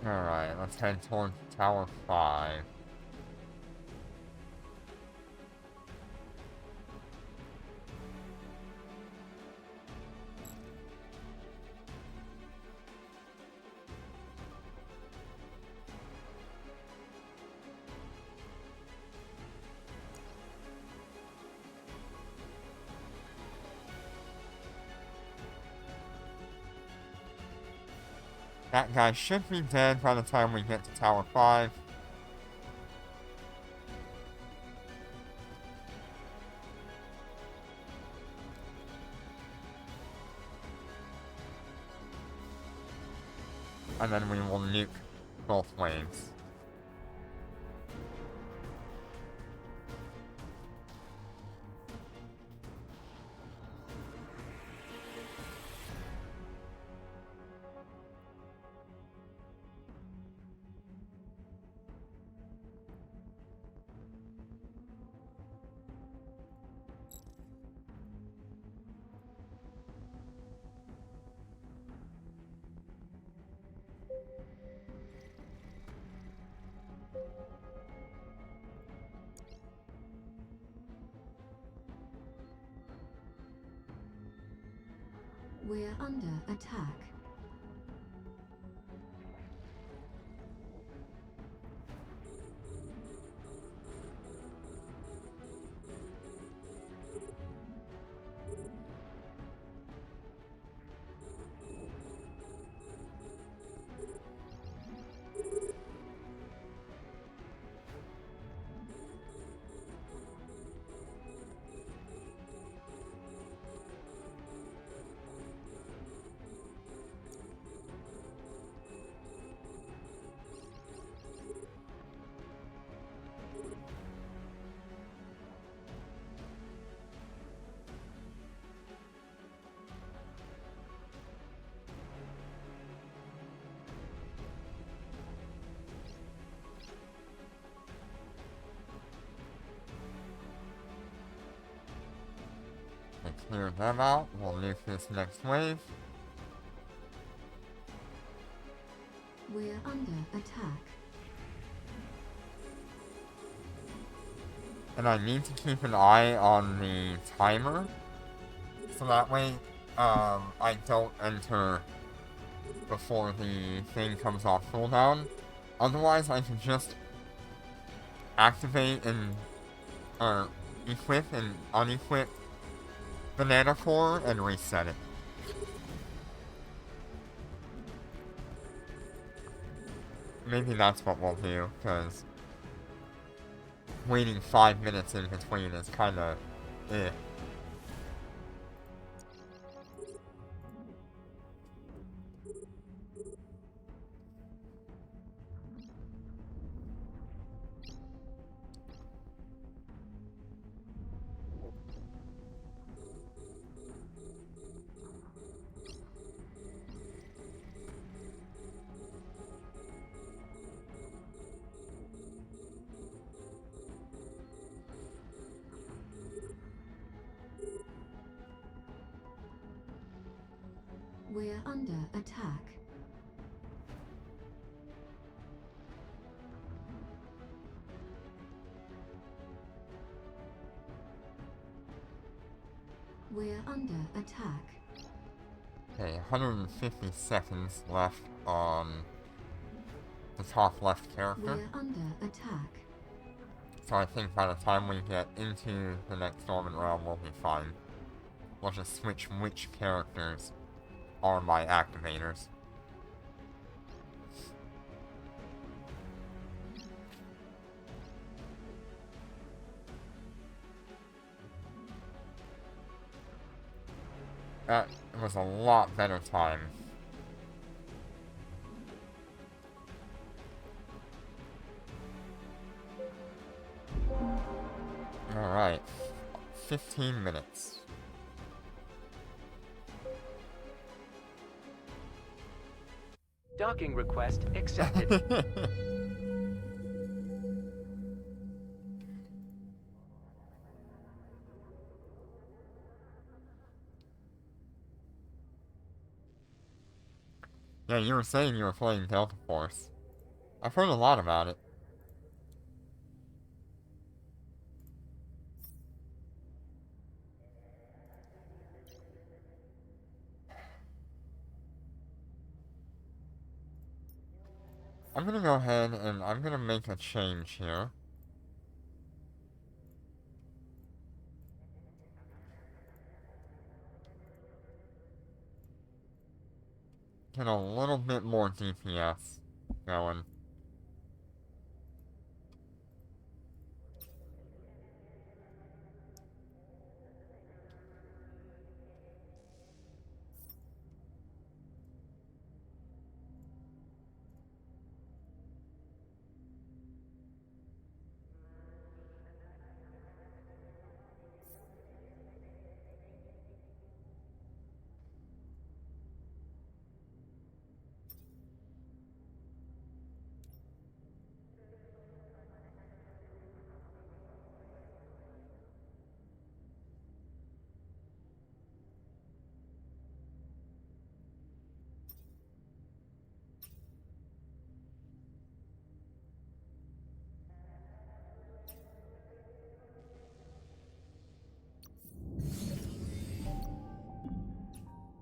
[SPEAKER 2] Alright, let's head towards Tower 5. That guy should be dead by the time we get to Tower 5. And then we will nuke both waves.
[SPEAKER 4] We're under attack.
[SPEAKER 2] Clear them out. We'll nuke this next wave.
[SPEAKER 4] We're under attack.
[SPEAKER 2] And I need to keep an eye on the timer. So that way, I don't enter before the thing comes off cooldown. Otherwise, I can just activate and, equip and unequip Banana Core and reset it. Maybe that's what we'll do, because waiting 5 minutes in between is kinda eh.
[SPEAKER 4] We're under attack. We're under attack.
[SPEAKER 2] Okay, 150 seconds left on the top left character.
[SPEAKER 4] We're under attack.
[SPEAKER 2] So I think by the time we get into the next Dormant realm, we'll be fine. We'll just switch which characters are my activators. That was a lot better time. Alright. 15 minutes.
[SPEAKER 3] Docking request accepted.
[SPEAKER 2] Yeah, you were saying you were playing Delta Force. I've heard a lot about it. I'm gonna go ahead and I'm gonna make a change here. Get a little bit more DPS going.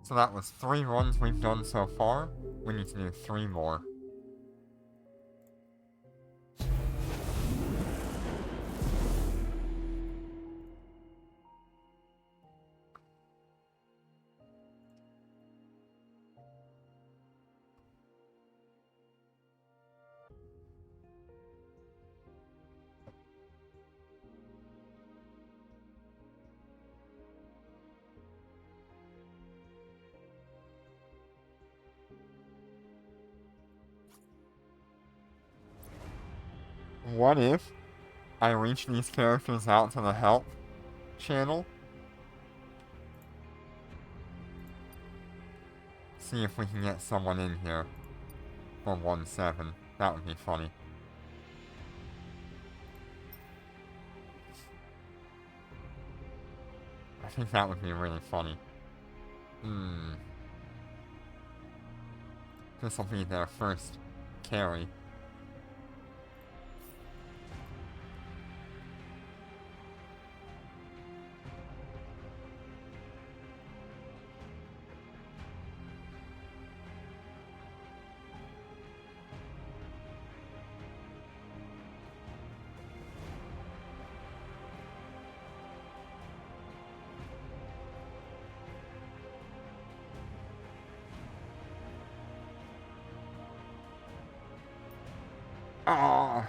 [SPEAKER 2] So that was 3 runs we've done so far. We need to do 3 more. What if I reach these characters out to the help channel? See if we can get someone in here for 1-7. That would be funny. I think that would be really funny. This will be their first carry. Ah.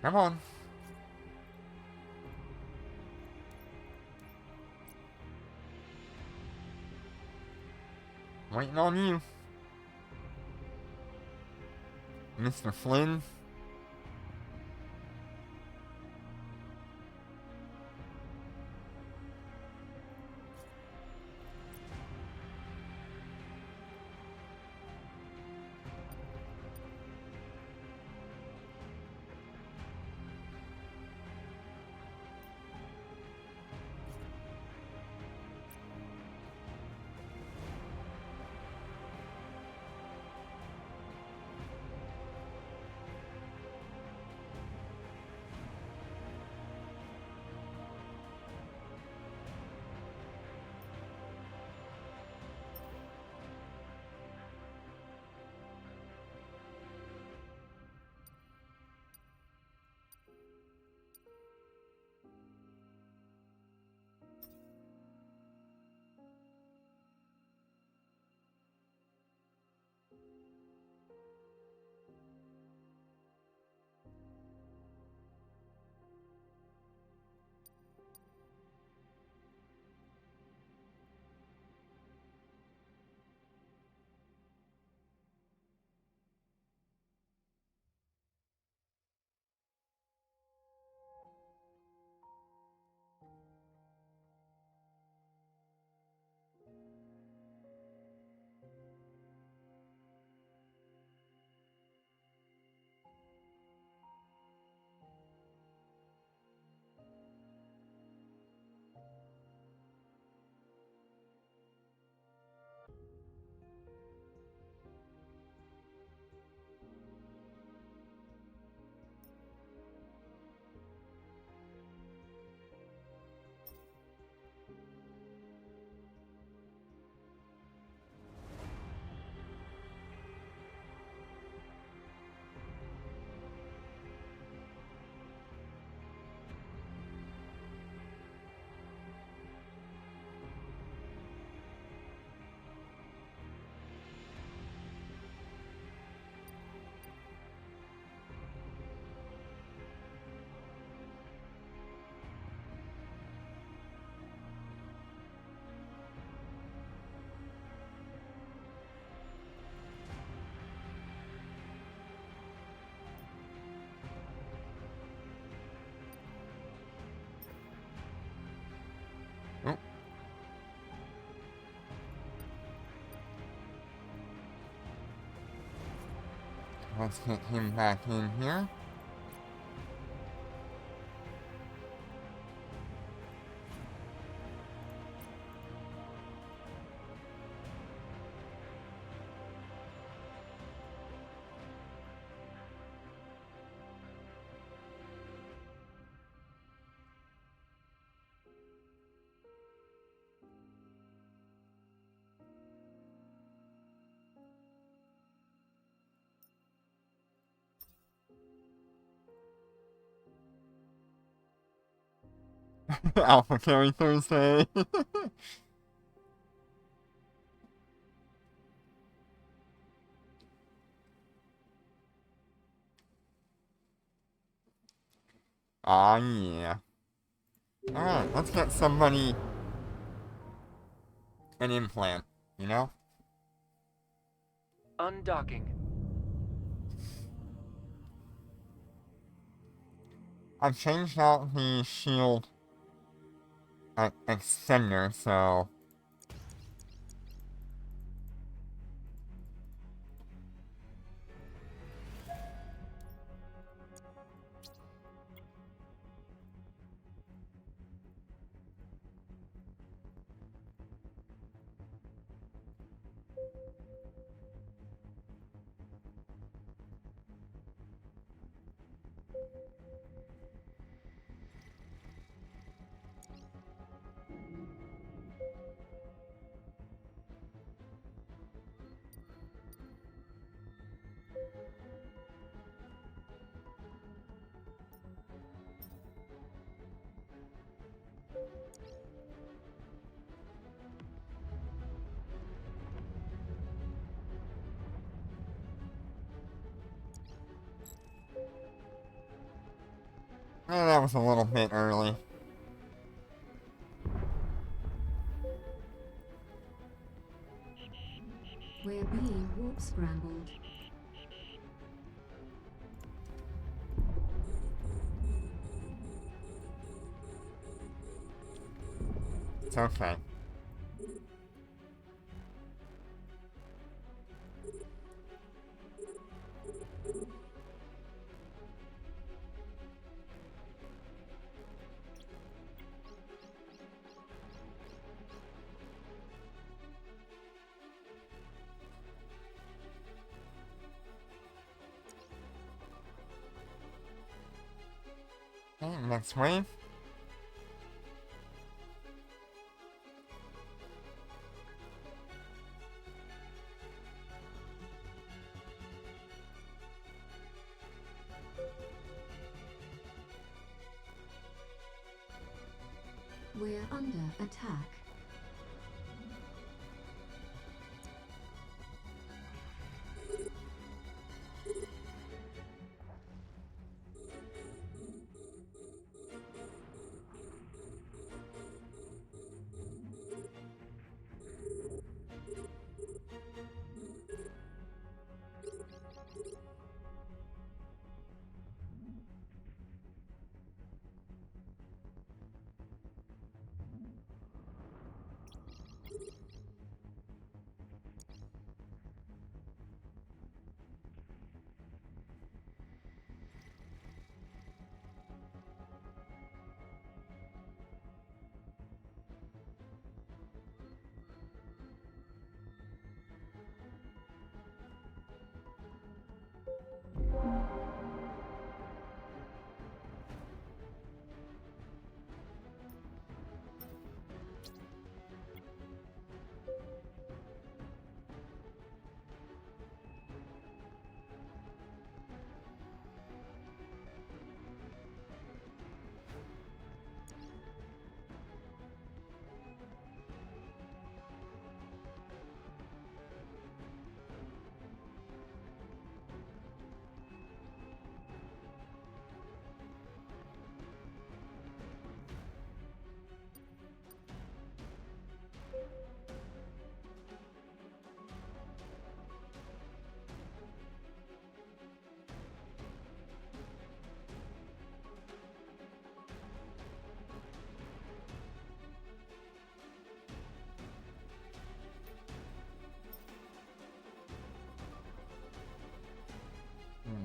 [SPEAKER 1] Come on. Waiting on you. Mr. Flynn. Oh. Let's get him back in here. Alpha Carry Thursday. Aw, yeah. Alright, let's get somebody an implant, you know?
[SPEAKER 3] Undocking.
[SPEAKER 1] I've changed out the shield extender, so...
[SPEAKER 2] That was a little bit early.
[SPEAKER 4] We're being warp scrambled.
[SPEAKER 2] It's okay. Okay, next wave.
[SPEAKER 4] We're under attack.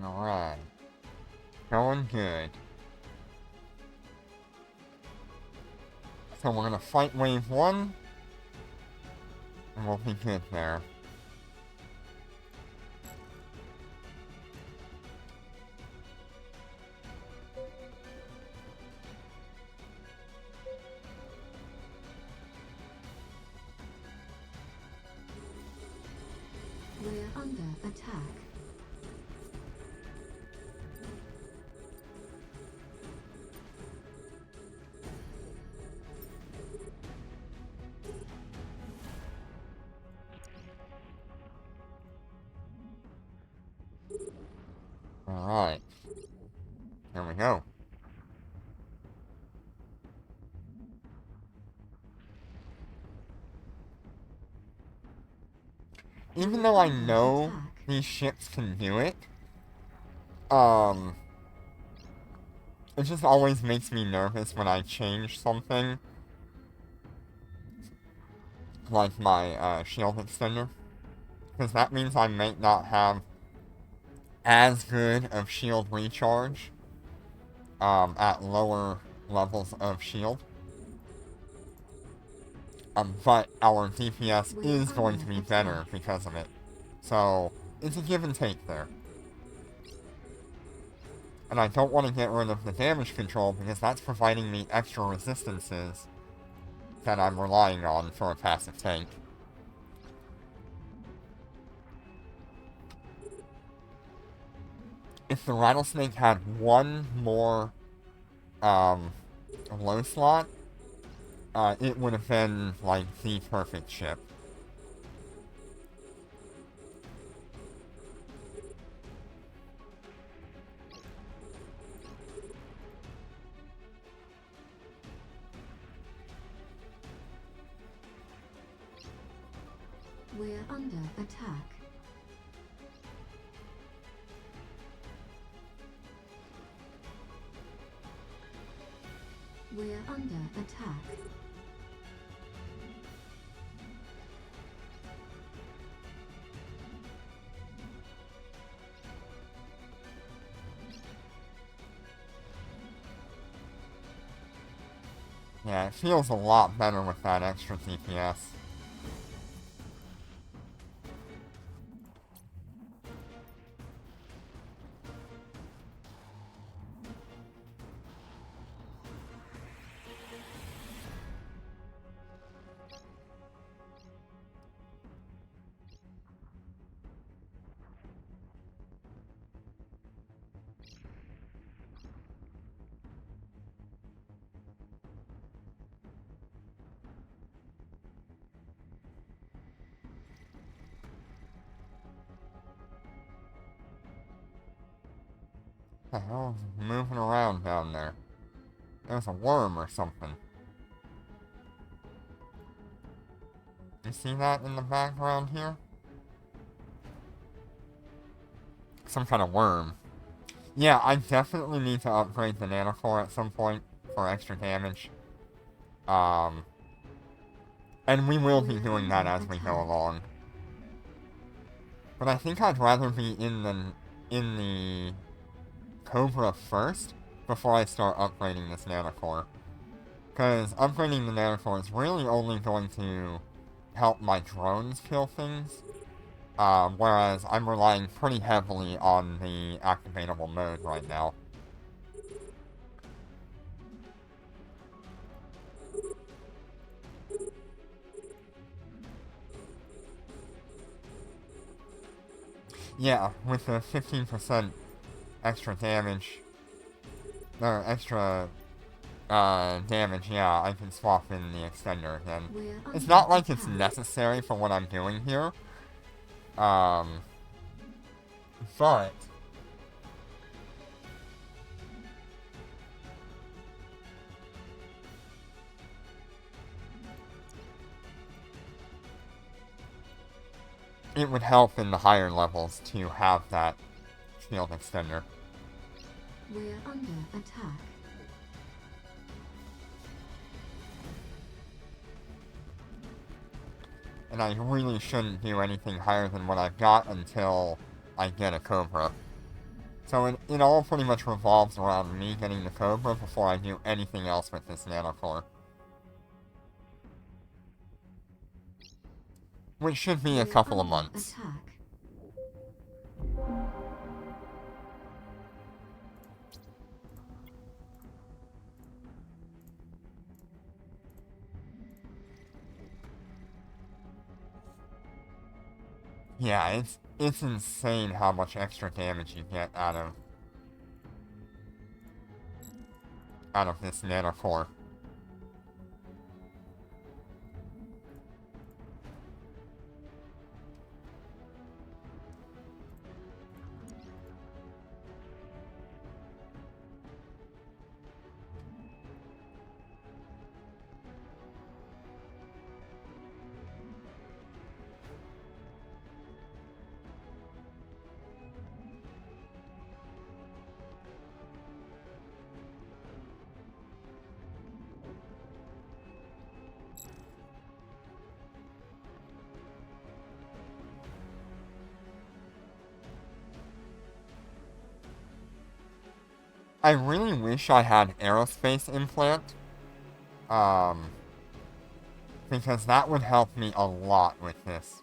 [SPEAKER 2] Alright. Going good. So we're gonna fight wave 1. And we'll be good there.
[SPEAKER 4] We're under attack.
[SPEAKER 2] Alright. There we go. Even though I know these ships can do it, it just always makes me nervous when I change something. Like my, shield extender. Because that means I might not have as good of shield recharge, at lower levels of shield. But our DPS is going to be better because of it. So, it's a give and take there. And I don't want to get rid of the damage control because that's providing me extra resistances that I'm relying on for a passive tank. If the Rattlesnake had one more, low slot, it would have been, like, the perfect ship.
[SPEAKER 4] We're under attack. We're under attack.
[SPEAKER 2] Yeah, it feels a lot better with that extra DPS. The hell is moving around down there? There's a worm or something. You see that in the background here? Some kind of worm. Yeah, I definitely need to upgrade the nanocore at some point for extra damage. And we will be doing that as we go along. But I think I'd rather be in the Cobra first before I start upgrading this nanocore. Because upgrading the nanocore is really only going to help my drones kill things. Whereas I'm relying pretty heavily on the activatable mode right now. Yeah, with the 15% extra damage, or extra damage, yeah, I can swap in the extender again. It's not like it's necessary for what I'm doing here. But it would help in the higher levels to have that shield extender.
[SPEAKER 4] We're under attack.
[SPEAKER 2] And I really shouldn't do anything higher than what I've got until I get a Cobra. So it all pretty much revolves around me getting the Cobra before I do anything else with this nanocore. Which should be a couple of months.
[SPEAKER 4] Attack.
[SPEAKER 2] Yeah, it's insane how much extra damage you get out of this nanocore. I really wish I had aerospace implant. Because that would help me a lot with this.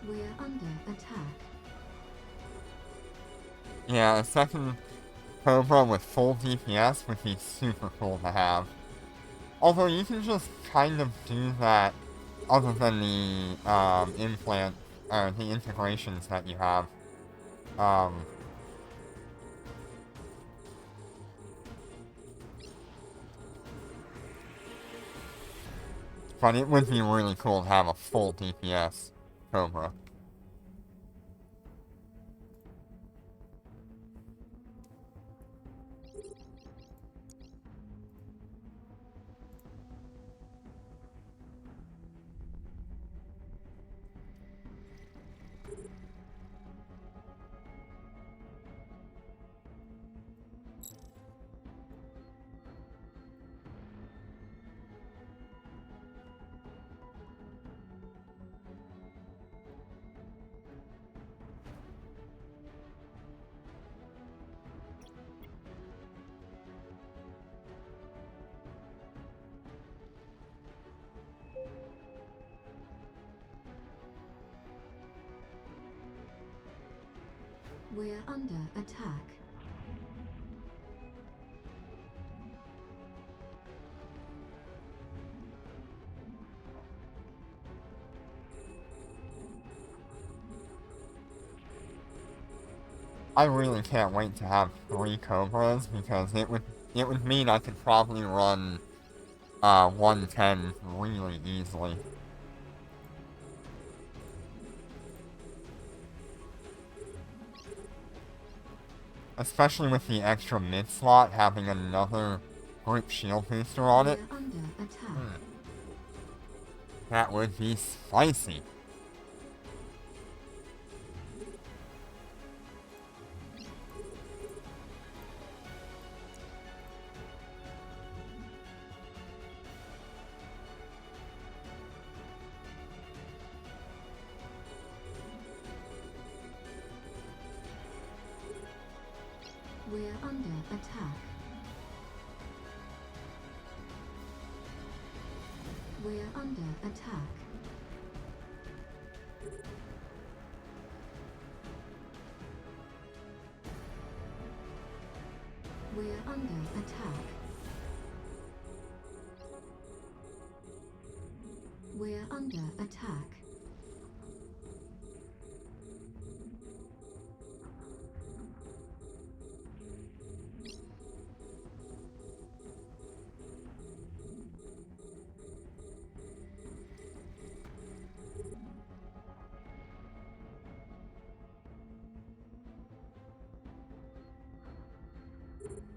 [SPEAKER 4] We're under attack.
[SPEAKER 2] Yeah, a second Cobra with full DPS would be super cool to have. Although you can just kind of do that other than the implant, or the integrations that you have. But it would be really cool to have a full DPS Cobra.
[SPEAKER 4] We're under attack.
[SPEAKER 2] I really can't wait to have 3 Cobras because it would mean I could probably run 110 really easily. Especially with the extra mid slot having another group shield booster on it.
[SPEAKER 4] We're under attack.
[SPEAKER 2] That would be spicy.
[SPEAKER 4] We're under attack. We're under attack. We're under attack. We're under attack.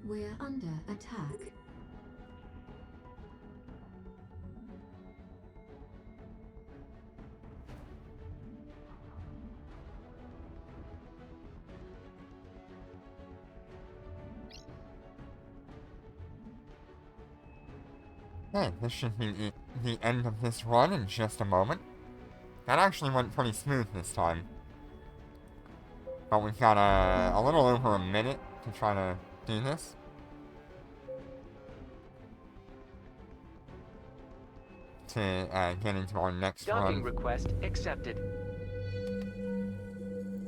[SPEAKER 4] We're under attack.
[SPEAKER 2] Okay, this should be the end of this run in just a moment. That actually went pretty smooth this time. But we've got a little over a minute to try to do this. To get into our next
[SPEAKER 3] Docking
[SPEAKER 2] run.
[SPEAKER 3] request accepted.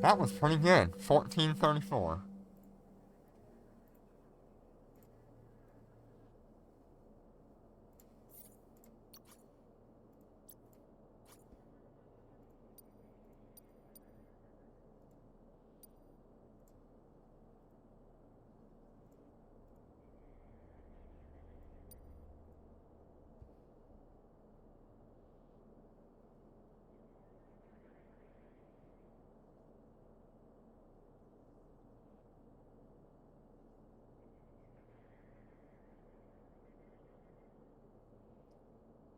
[SPEAKER 2] That was pretty good. 1434.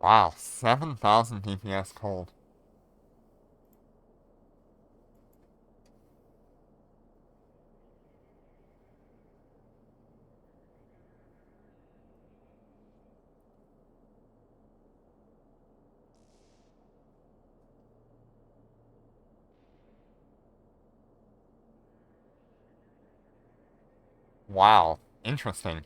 [SPEAKER 2] Wow, 7,000 DPS cold. Wow, interesting.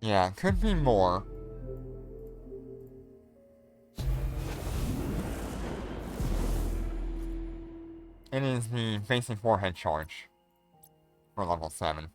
[SPEAKER 1] Yeah, could be more. It is the basic warhead charge for level 7.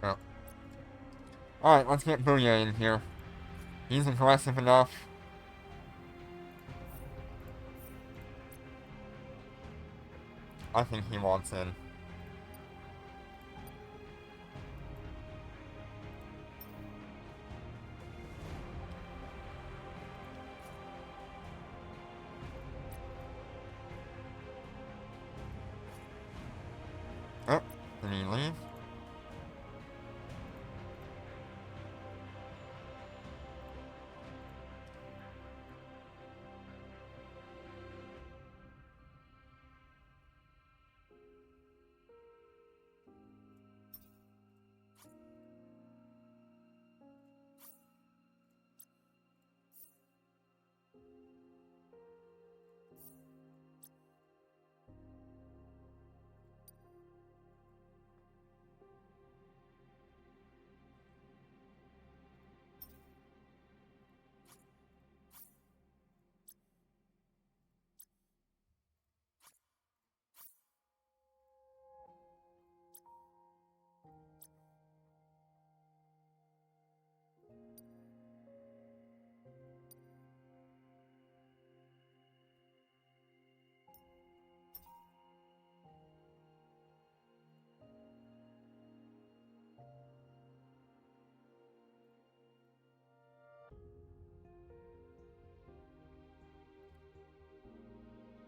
[SPEAKER 1] Oh. Alright, let's get Booyah in here. He's aggressive enough. I think he wants in. Oh, did he leave?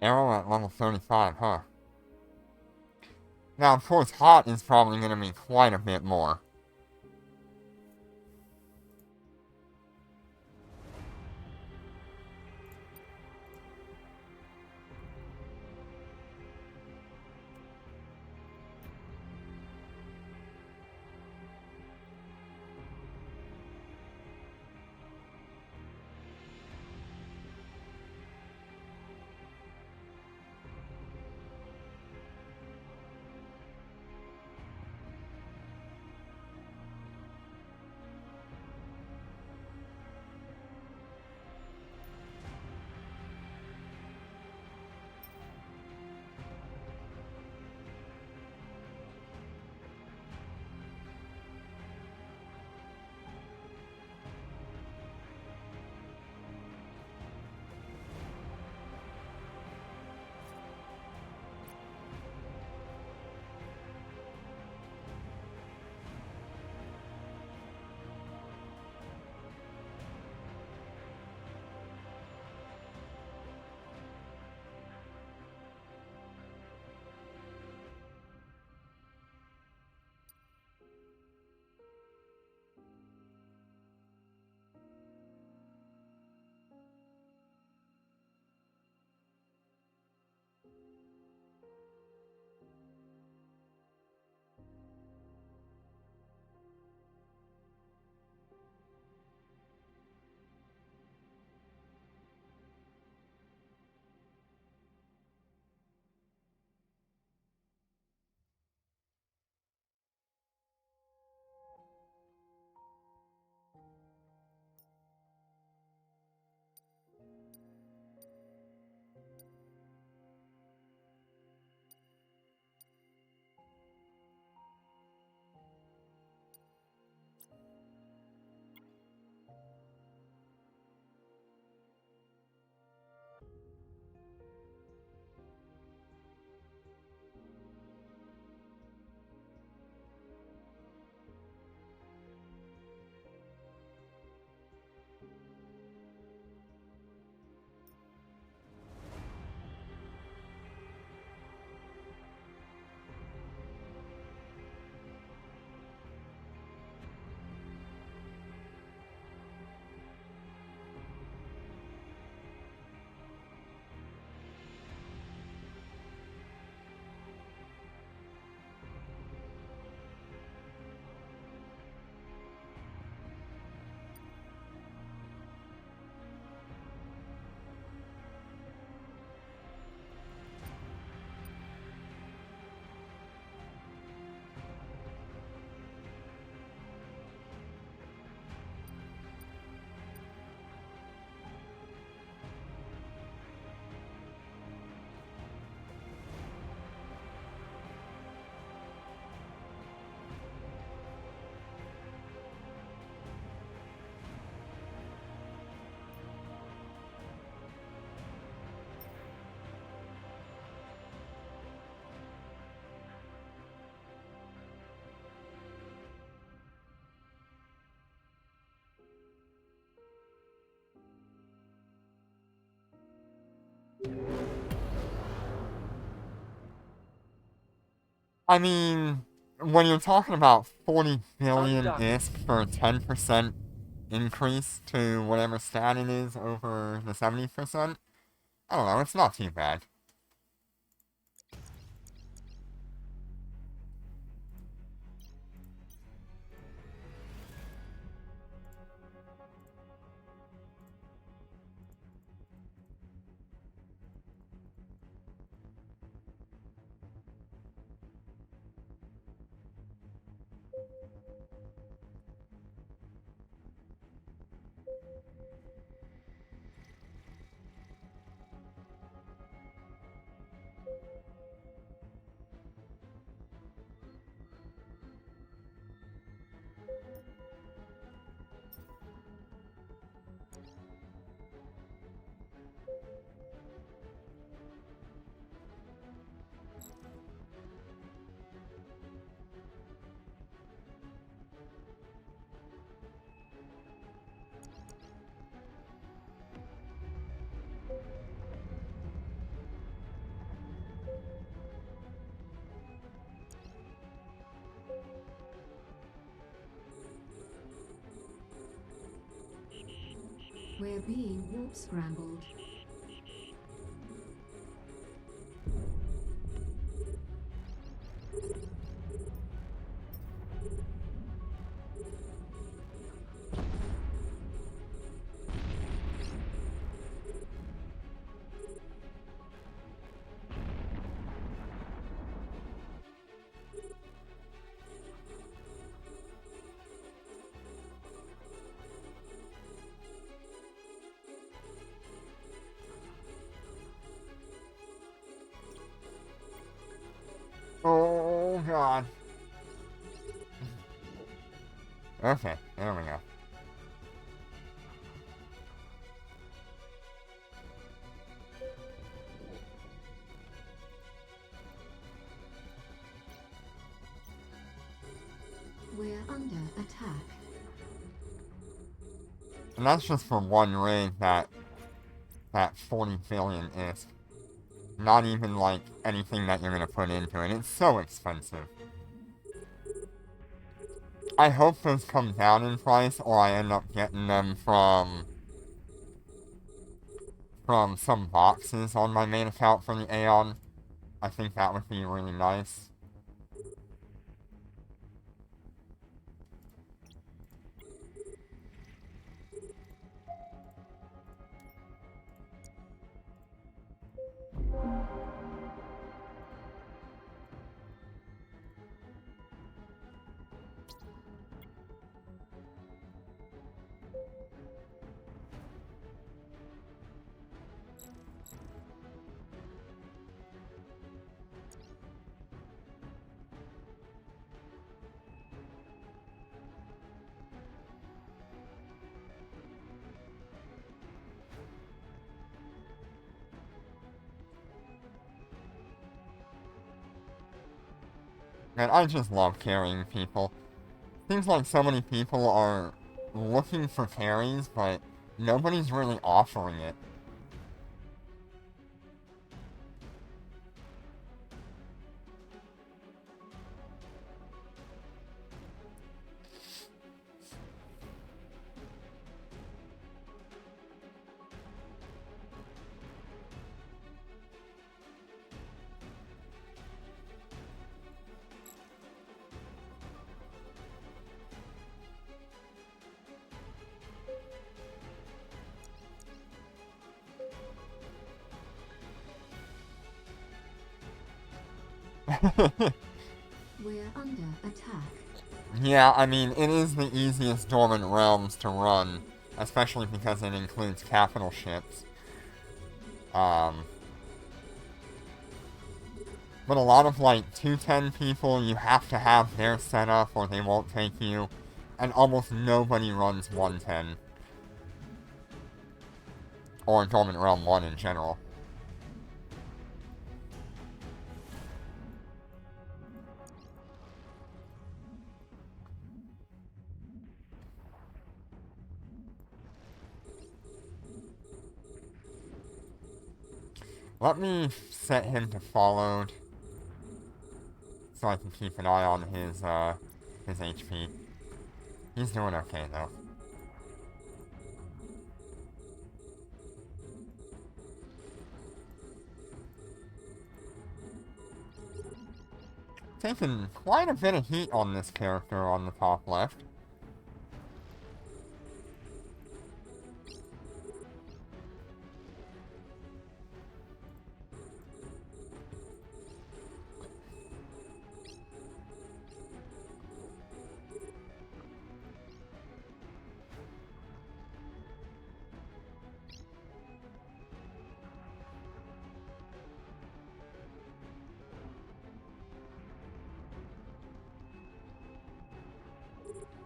[SPEAKER 1] Arrow at level 35, huh? Now, of course, hot is probably going to be quite a bit more. I mean, when you're talking about 40 billion
[SPEAKER 3] Undocked.
[SPEAKER 1] ISK for a 10% increase to whatever stat it is over the 70%, I don't know, it's not too bad.
[SPEAKER 4] We're being warp scrambled.
[SPEAKER 1] Oh god. Okay, there we go.
[SPEAKER 4] We're under attack.
[SPEAKER 1] And that's just for one rig that 40 billion is. Not even like anything that you're gonna put into it. It's so expensive. I hope those come down in price, or I end up getting them from some boxes on my main account for the Aeon. I think that would be really nice. And I just love carrying people. Seems like so many people are looking for carries, but nobody's really offering it.
[SPEAKER 4] We're under attack.
[SPEAKER 1] Yeah, I mean, it is the easiest Dormant Realms to run, especially because it includes capital ships. But a lot of, like, T10 people, you have to have their setup or they won't take you, and almost nobody runs 110. Or Dormant Realm 1 in general. Let me set him to followed. so I can keep an eye on his HP. He's doing okay, though. Taking quite a bit of heat on this character on the top left.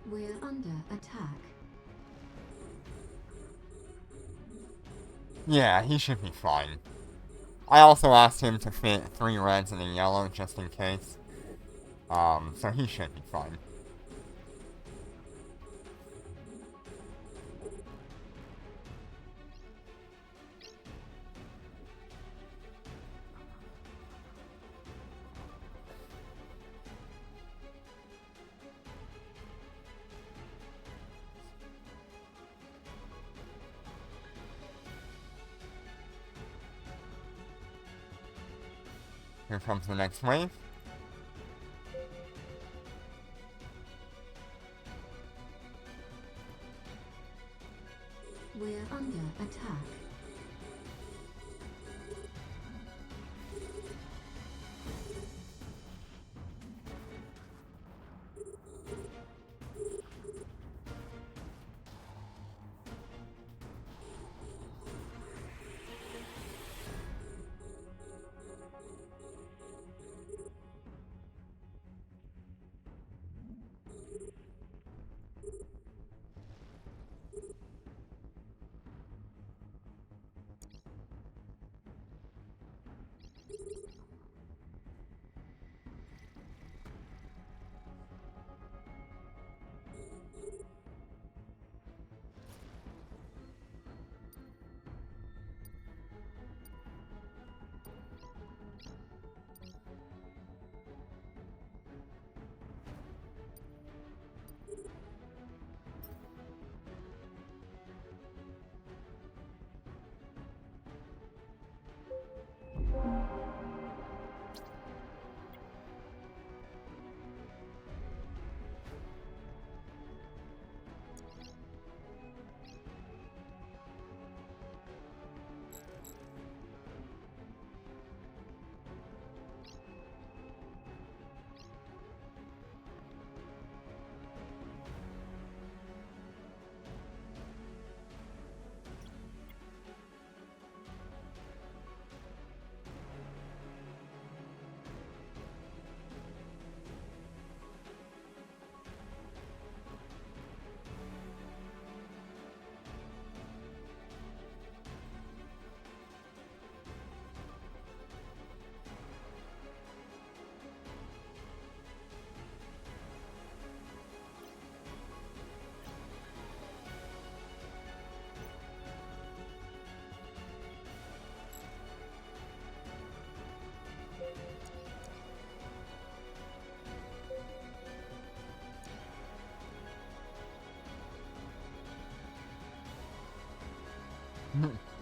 [SPEAKER 4] We're under attack.
[SPEAKER 1] Yeah, he should be fine. I also asked him to fit 3 reds and a yellow just in case. So he should be fine. Here comes the next wave.
[SPEAKER 4] We're under attack.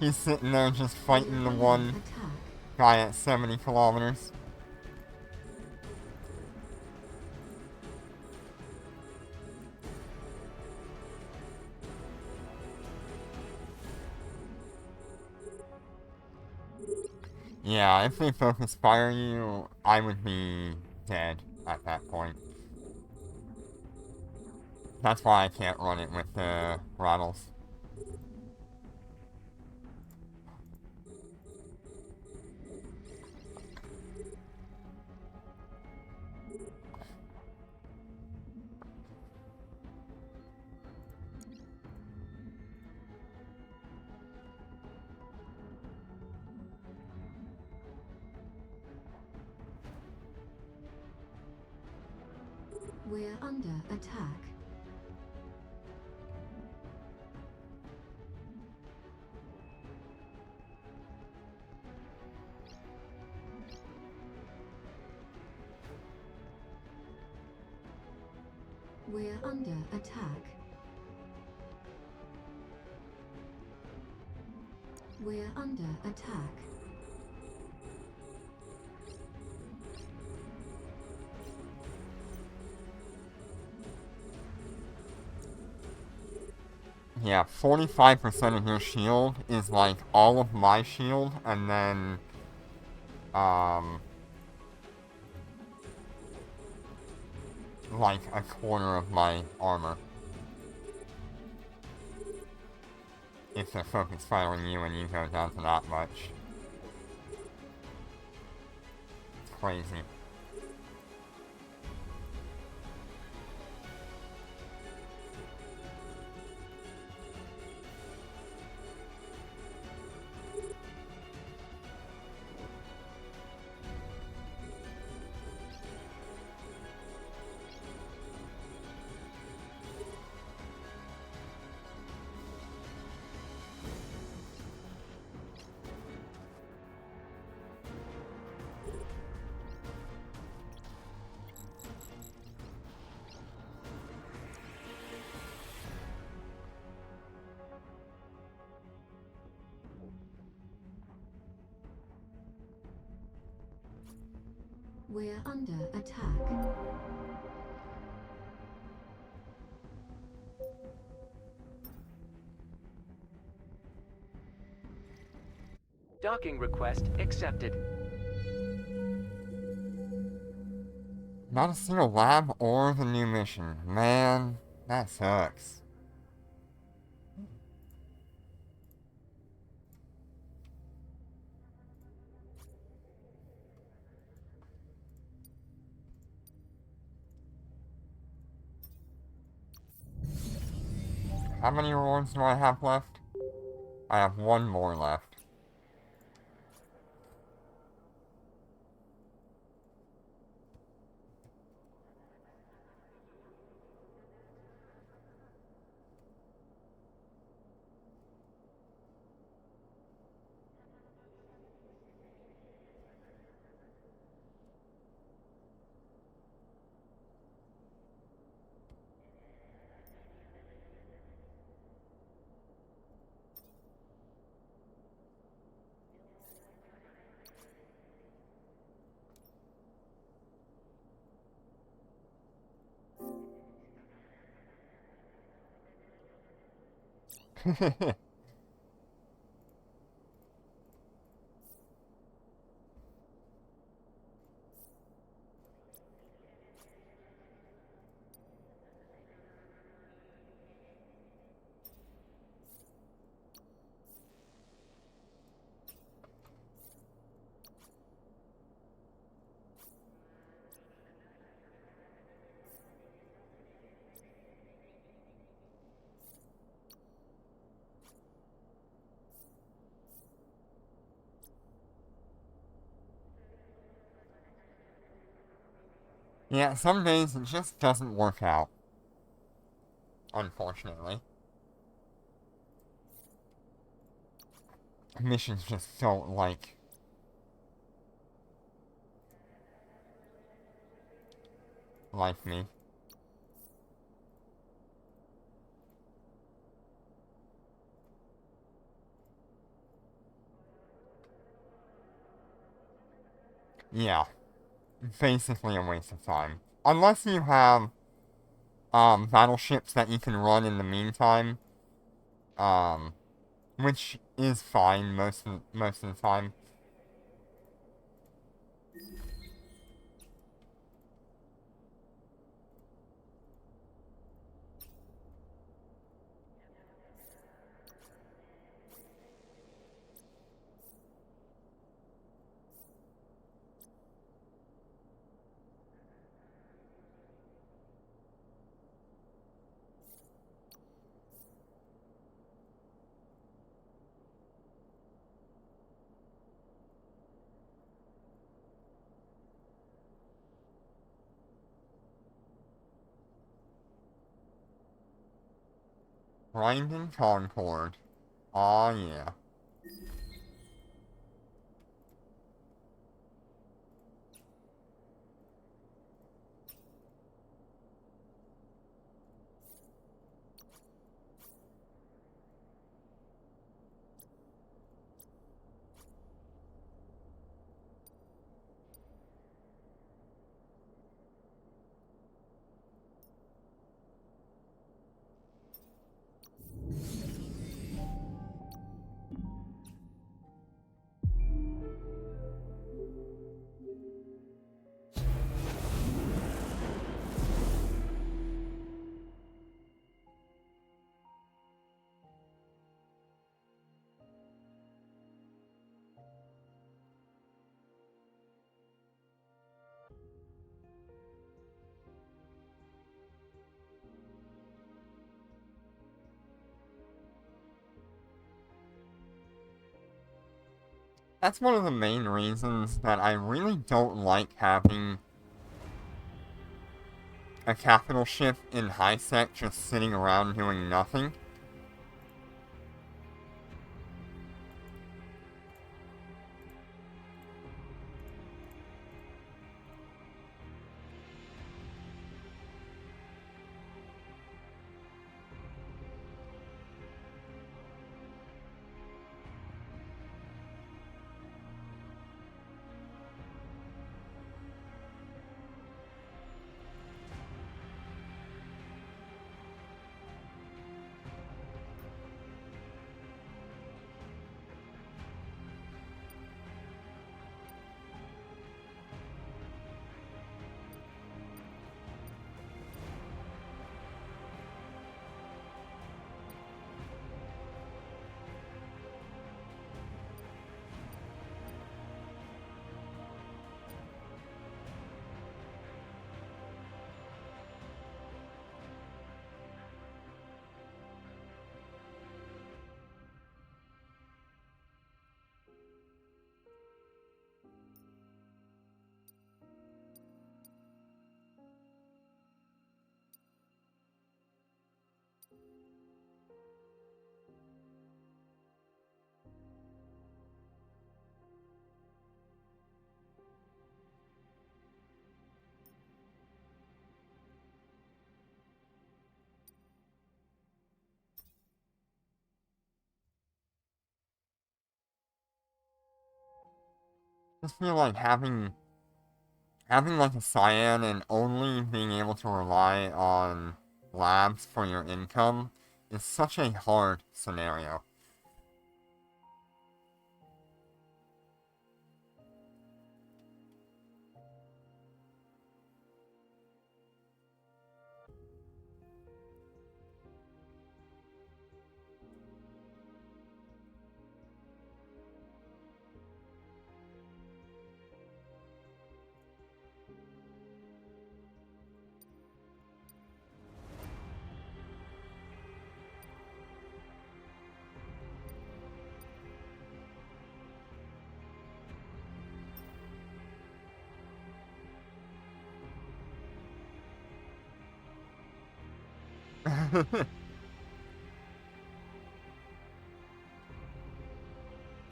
[SPEAKER 4] He's sitting there just fighting the We're
[SPEAKER 1] one
[SPEAKER 4] under attack.
[SPEAKER 1] guy at 70 kilometers. Yeah, if they focus fire you, I would be dead at that point. That's why I can't run it with the rattles.
[SPEAKER 4] We're under attack. We're under attack. We're under attack.
[SPEAKER 2] Yeah, 45% of your shield is like all of my shield, and then, like a quarter of my armor. If they're focused firing you and you go down to that much. It's crazy.
[SPEAKER 4] We're under attack.
[SPEAKER 3] Docking request accepted.
[SPEAKER 2] Not a single lab or the new mission. Man, that sucks. How many rewards do I have left? I have one more left. Yeah, some days it just doesn't work out. Unfortunately. Missions just don't like me. Yeah, basically a waste of time. Unless you have, battleships that you can run in the meantime, which is fine most of the time. Grinding Concord. Aw, yeah. That's one of the main reasons that I really don't like having a capital ship in high sec just sitting around doing nothing. I just feel like having like a cyan and only being able to rely on labs for your income is such a hard scenario.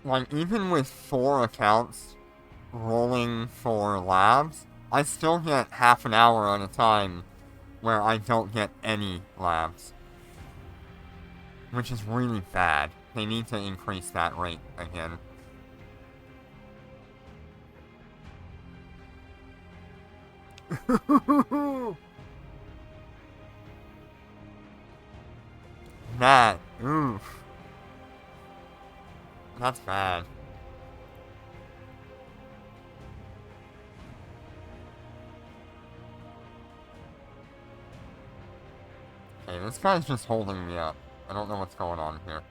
[SPEAKER 2] Like, even with 4 accounts rolling for labs, I still get half an hour at a time where I don't get any labs. Which is really bad. They need to increase that rate again. That, oof. That's bad. Okay, this guy's just holding me up. I don't know what's going on here.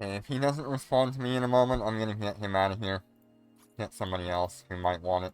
[SPEAKER 2] Okay, if he doesn't respond to me in a moment, I'm gonna get him out of here. Get somebody else who might want it.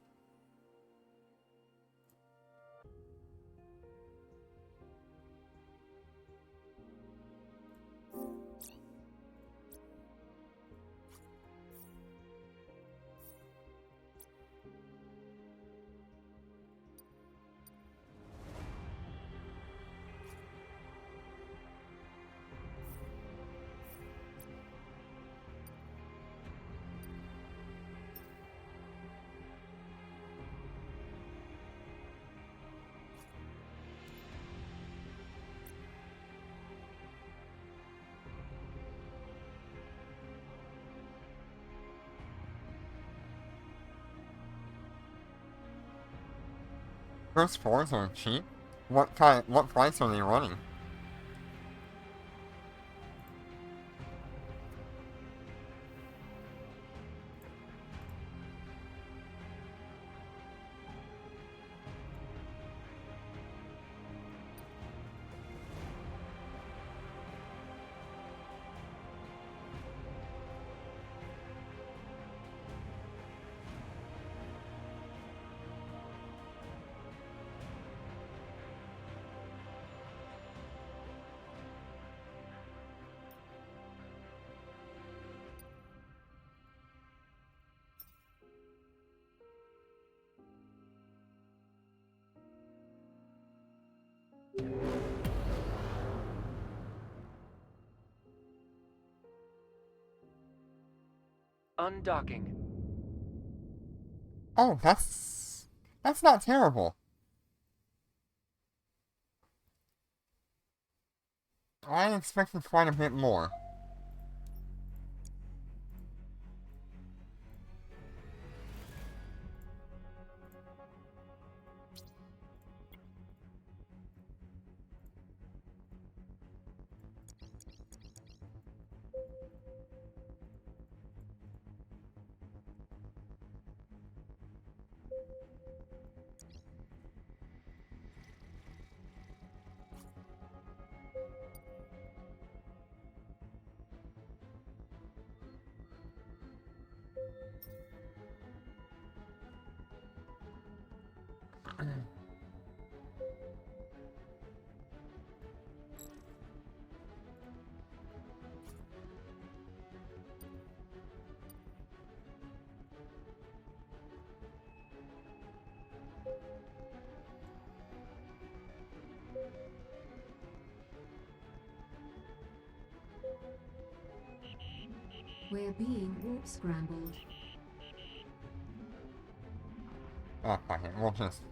[SPEAKER 2] first floors are cheap? What price are they running?
[SPEAKER 3] Undocking.
[SPEAKER 2] Oh, that's not terrible. I expected quite a bit more.
[SPEAKER 4] We're being warp scrambled.
[SPEAKER 2] Oh, fuck it. We'll just...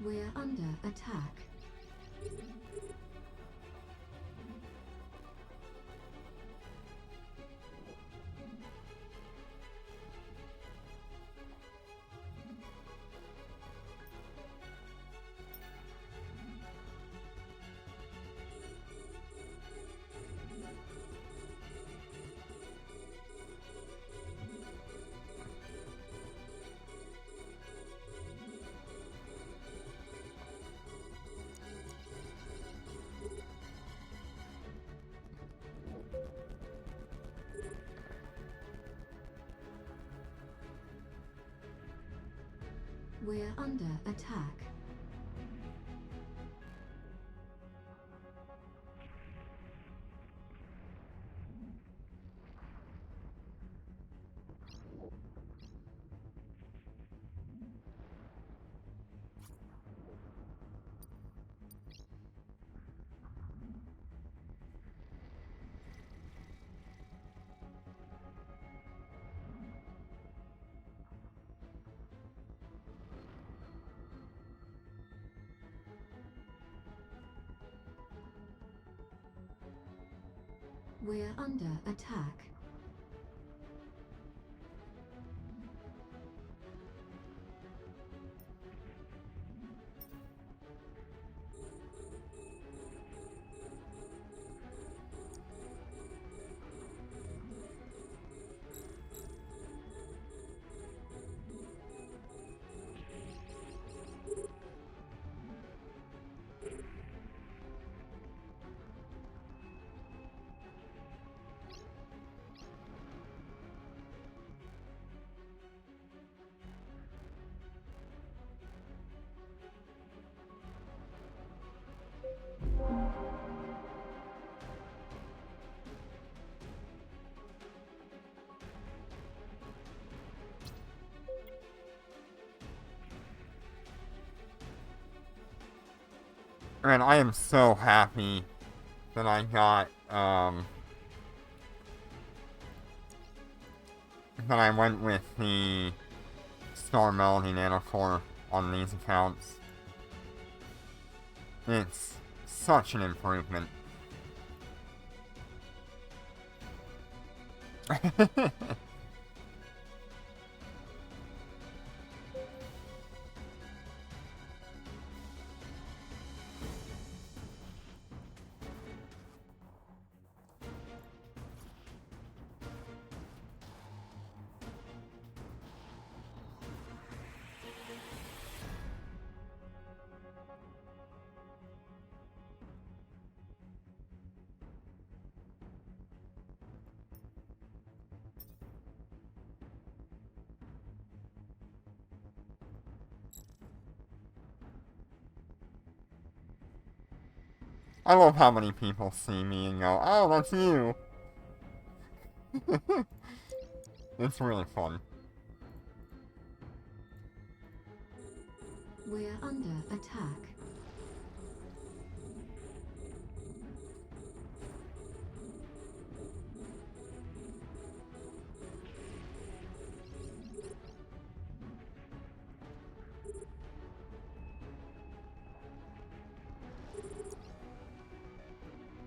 [SPEAKER 4] We're under attack. We're under attack. We're under attack.
[SPEAKER 2] And I am so happy that I got, that I went with the Star Melody Nanocore on these accounts. It's such an improvement. I love how many people see me and go, oh, that's you. It's really fun.
[SPEAKER 4] We're under attack.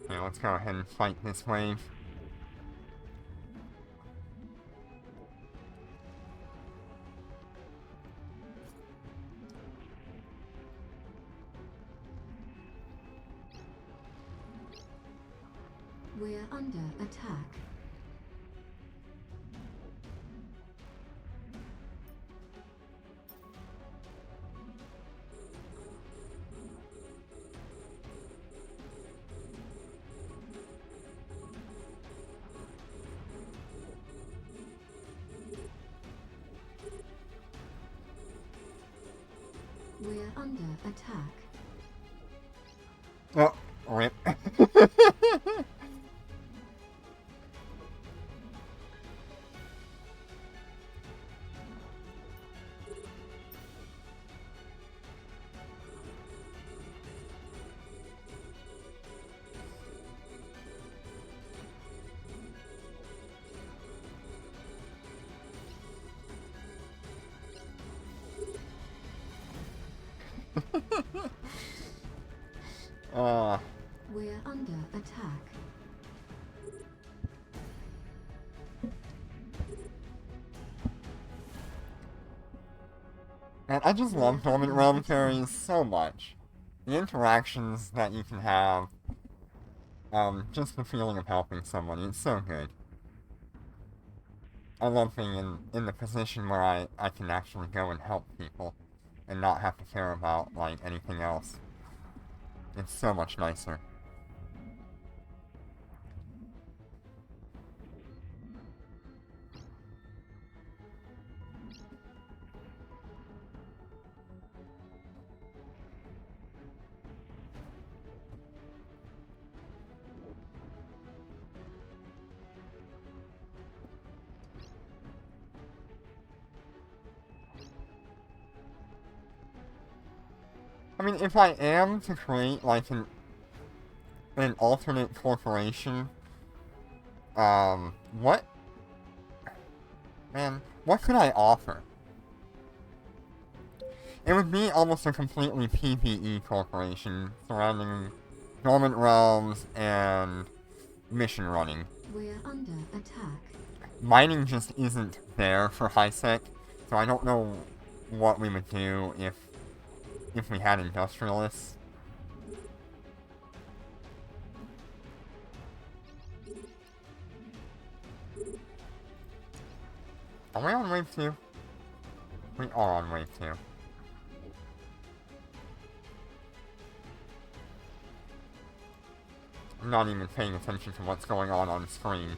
[SPEAKER 2] Okay, let's go ahead and fight this wave.
[SPEAKER 4] We're under attack. We're under attack.
[SPEAKER 2] Oh, rip.
[SPEAKER 4] We're under attack.
[SPEAKER 2] And I just love Dormant Realm Fairies so much. The interactions that you can have, just the feeling of helping someone, it's so good. I love being in the position where I can actually go and help people and not have to care about, like, anything else. It's so much nicer. I mean, if I am to create, like, an alternate corporation, what? Man, what could I offer? It would be almost a completely PvE corporation surrounding Dormant Realms and mission running.
[SPEAKER 4] We're under attack.
[SPEAKER 2] Mining just isn't there for high-sec, so I don't know what we would do if we had industrialists. Are we on wave 2? We are on wave 2. I'm not even paying attention to what's going on screen.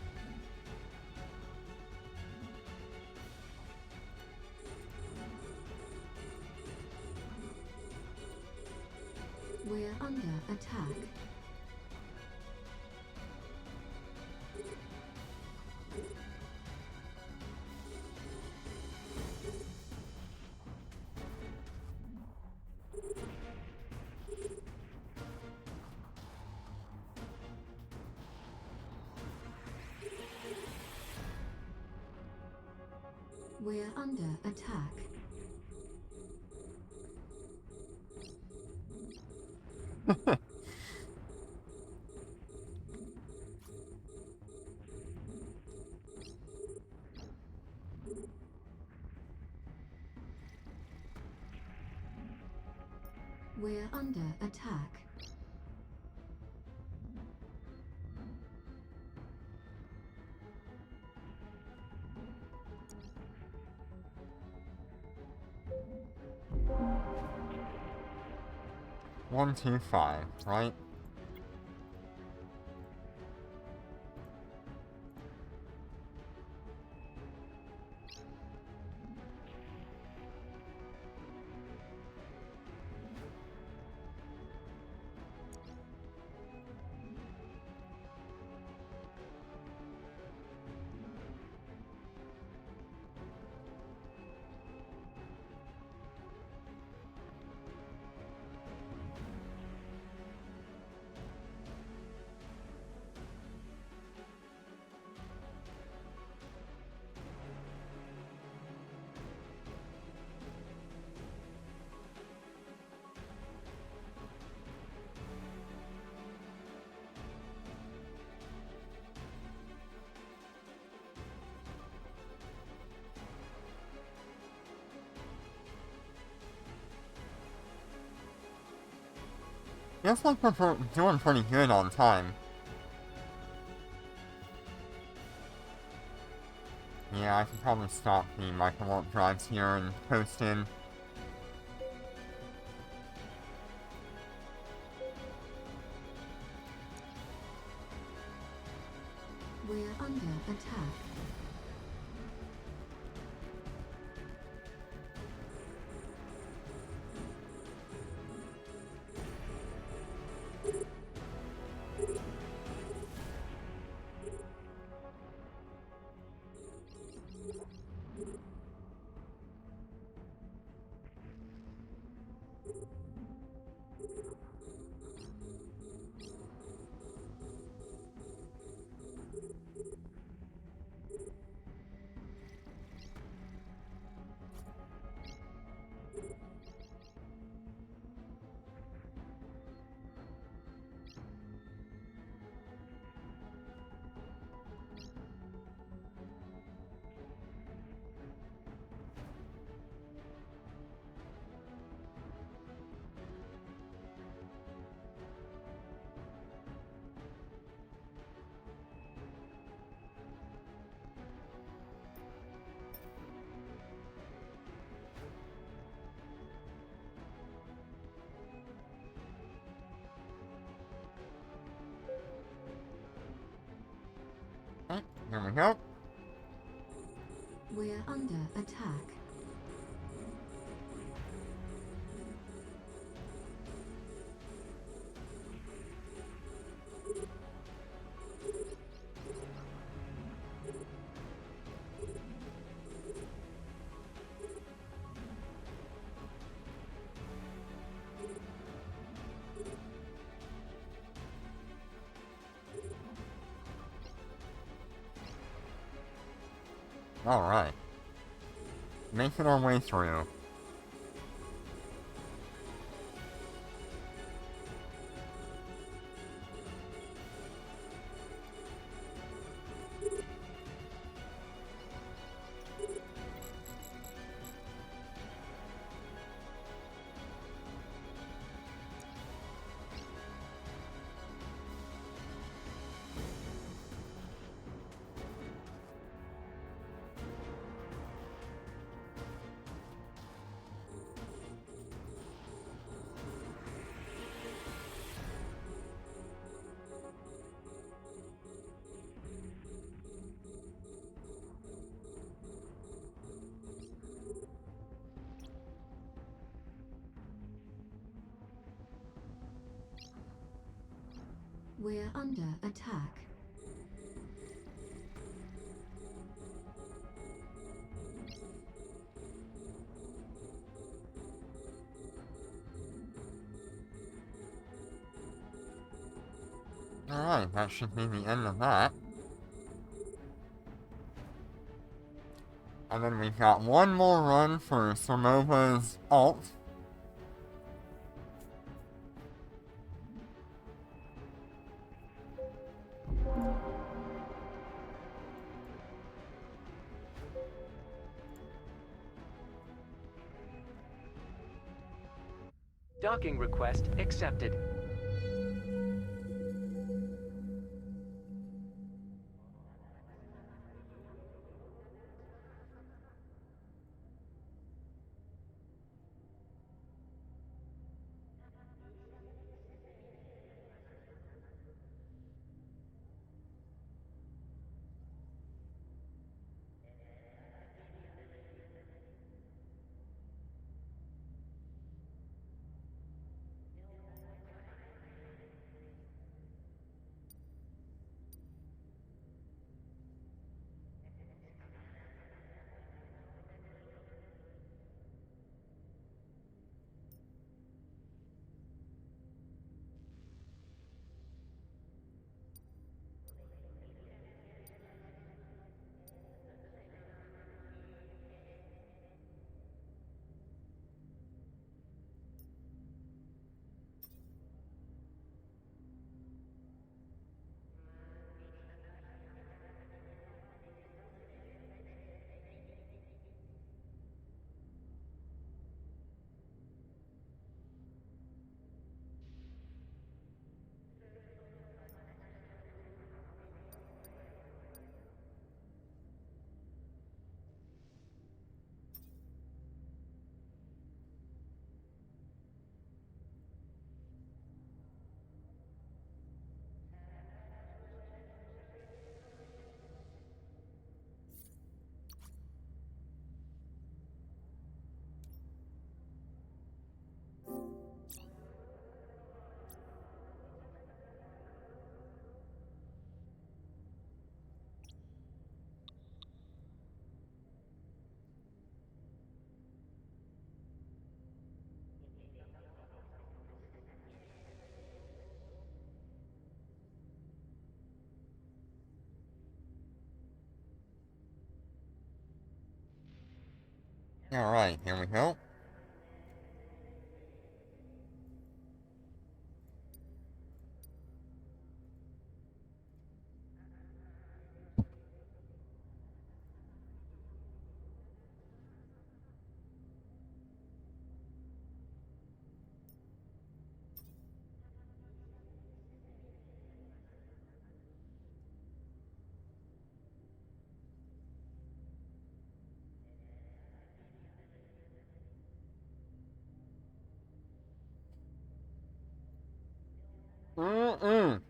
[SPEAKER 4] We're under attack. We're under attack. We're under attack.
[SPEAKER 2] One, two, five, right? Feels like we're doing pretty good on time. Yeah, I can probably stop the micro-warp drives here and post in.
[SPEAKER 4] We're under attack.
[SPEAKER 2] Right, here we go.
[SPEAKER 4] We're under attack.
[SPEAKER 2] Alright. Making our way through.
[SPEAKER 4] We're under attack.
[SPEAKER 2] Alright, that should be the end of that.
[SPEAKER 1] And then we've got one more run for Sormova's ult.
[SPEAKER 3] Docking request accepted.
[SPEAKER 1] Alright, here we go. Mm-mm.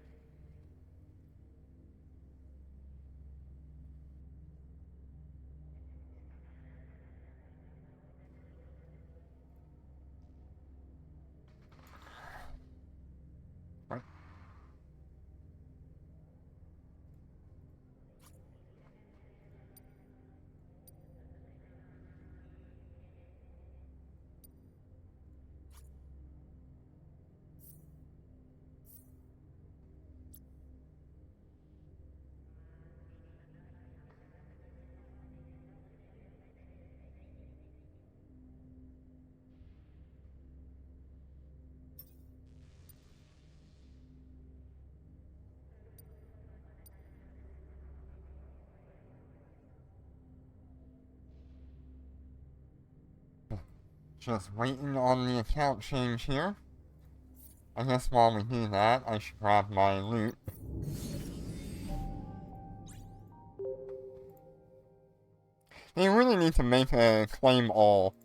[SPEAKER 1] Just waiting on the account change here. I guess while we do that, I should grab my loot. They really need to make a claim all.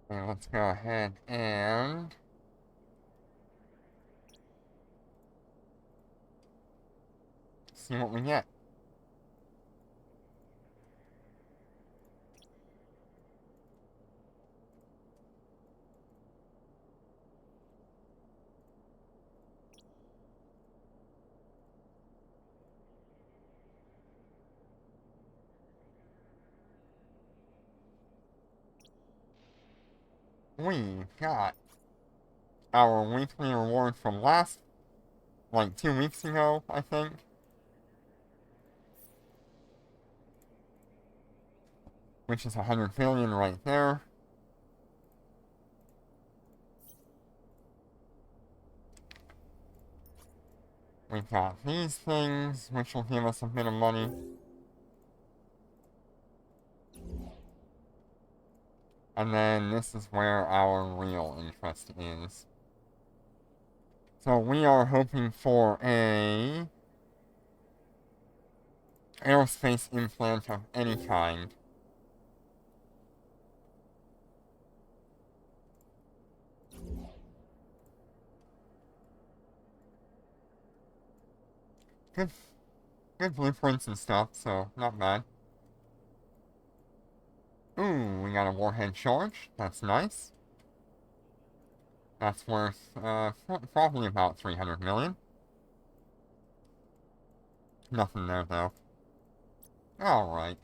[SPEAKER 2] Okay, let's go ahead and see what we get. We got our weekly reward from last, like 2 weeks ago, I think. Which is 100 billion right there. We've got these things, which will give us a bit of money. And then this is where our real interest is. So we are hoping for a aerospace implant of any kind. Good, good blueprints and stuff, so not bad. Ooh, we got a warhead charge. That's nice. That's worth, probably about 300 million. Nothing there, though. Alright.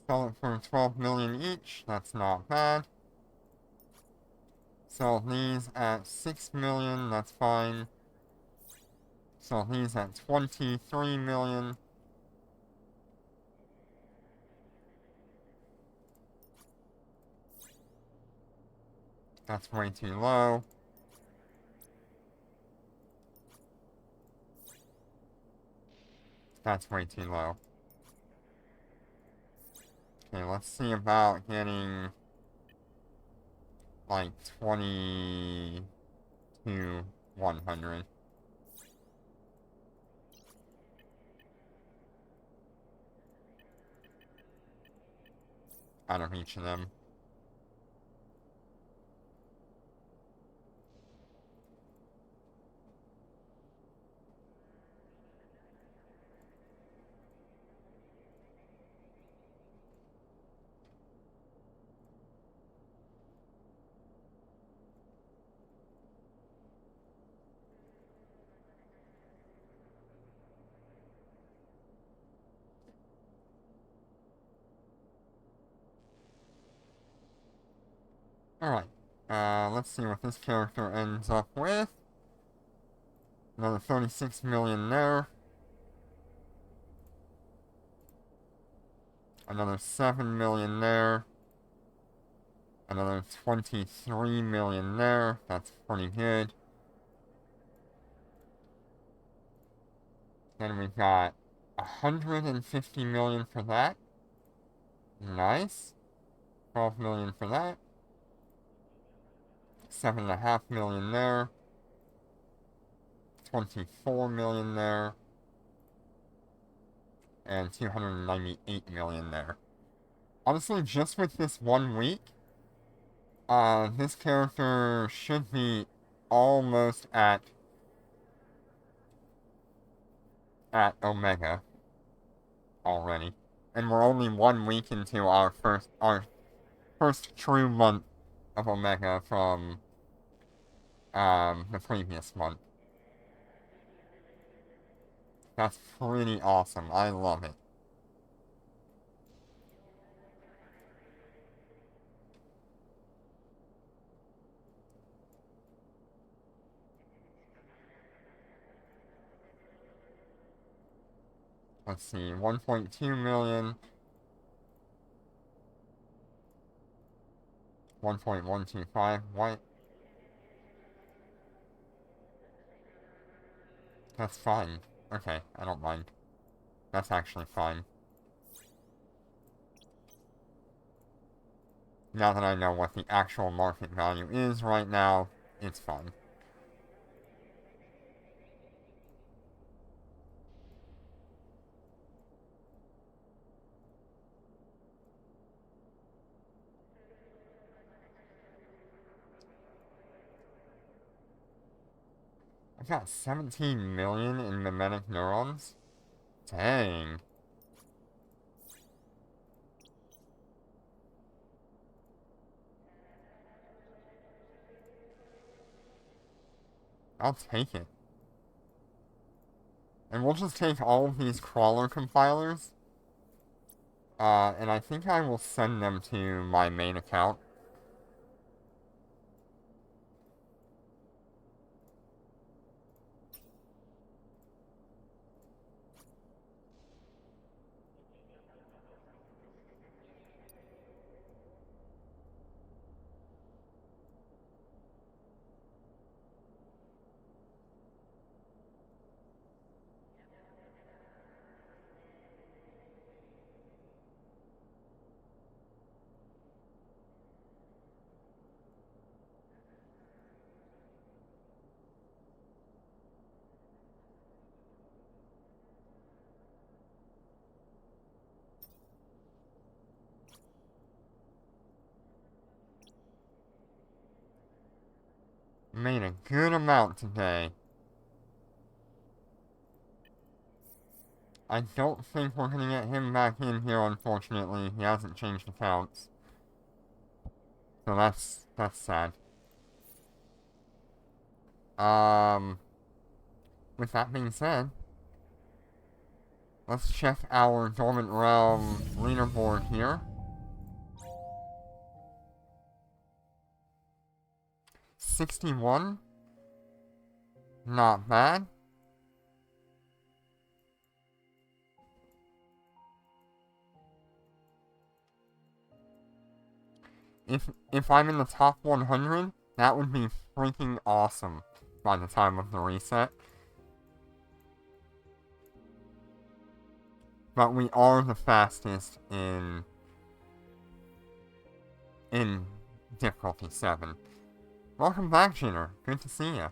[SPEAKER 2] Sell it for 12 million each. That's not bad. Sell these at 6 million. That's fine. Sell these at 23 million. That's way too low. That's way too low. Okay, let's see about getting like 20 to 100 out of each of them. Alright, let's see what this character ends up with. Another 36 million there. Another 7 million there. Another 23 million there. That's pretty good. Then we've got 150 million for that. Nice. 12 million for that. 7.5 million there. 24 million there. And 298 million there. Honestly, just with this 1 week, this character should be almost at Omega already. And we're only 1 week into our first true month of Omega from the previous month. That's pretty awesome. I love it. Let's see, 1.2 million. 1.125. What? That's fine. Okay, I don't mind. That's actually fine.
[SPEAKER 1] Now that I know what the actual market value is right now, it's fine. I've got 17 million in mimetic neurons? Dang. I'll take it. And we'll just take all of these crawler compilers. And I think I will send them to my main account. Made a good amount today. I don't think we're gonna get him back in here, unfortunately. He hasn't changed accounts. So that's sad. With that being said, let's check our Dormant Realm leaderboard here. 61. Not bad. If I'm in the top 100, that would be freaking awesome by the time of the reset. But we are the fastest in difficulty 7. Welcome back, Jitter. Good to see ya.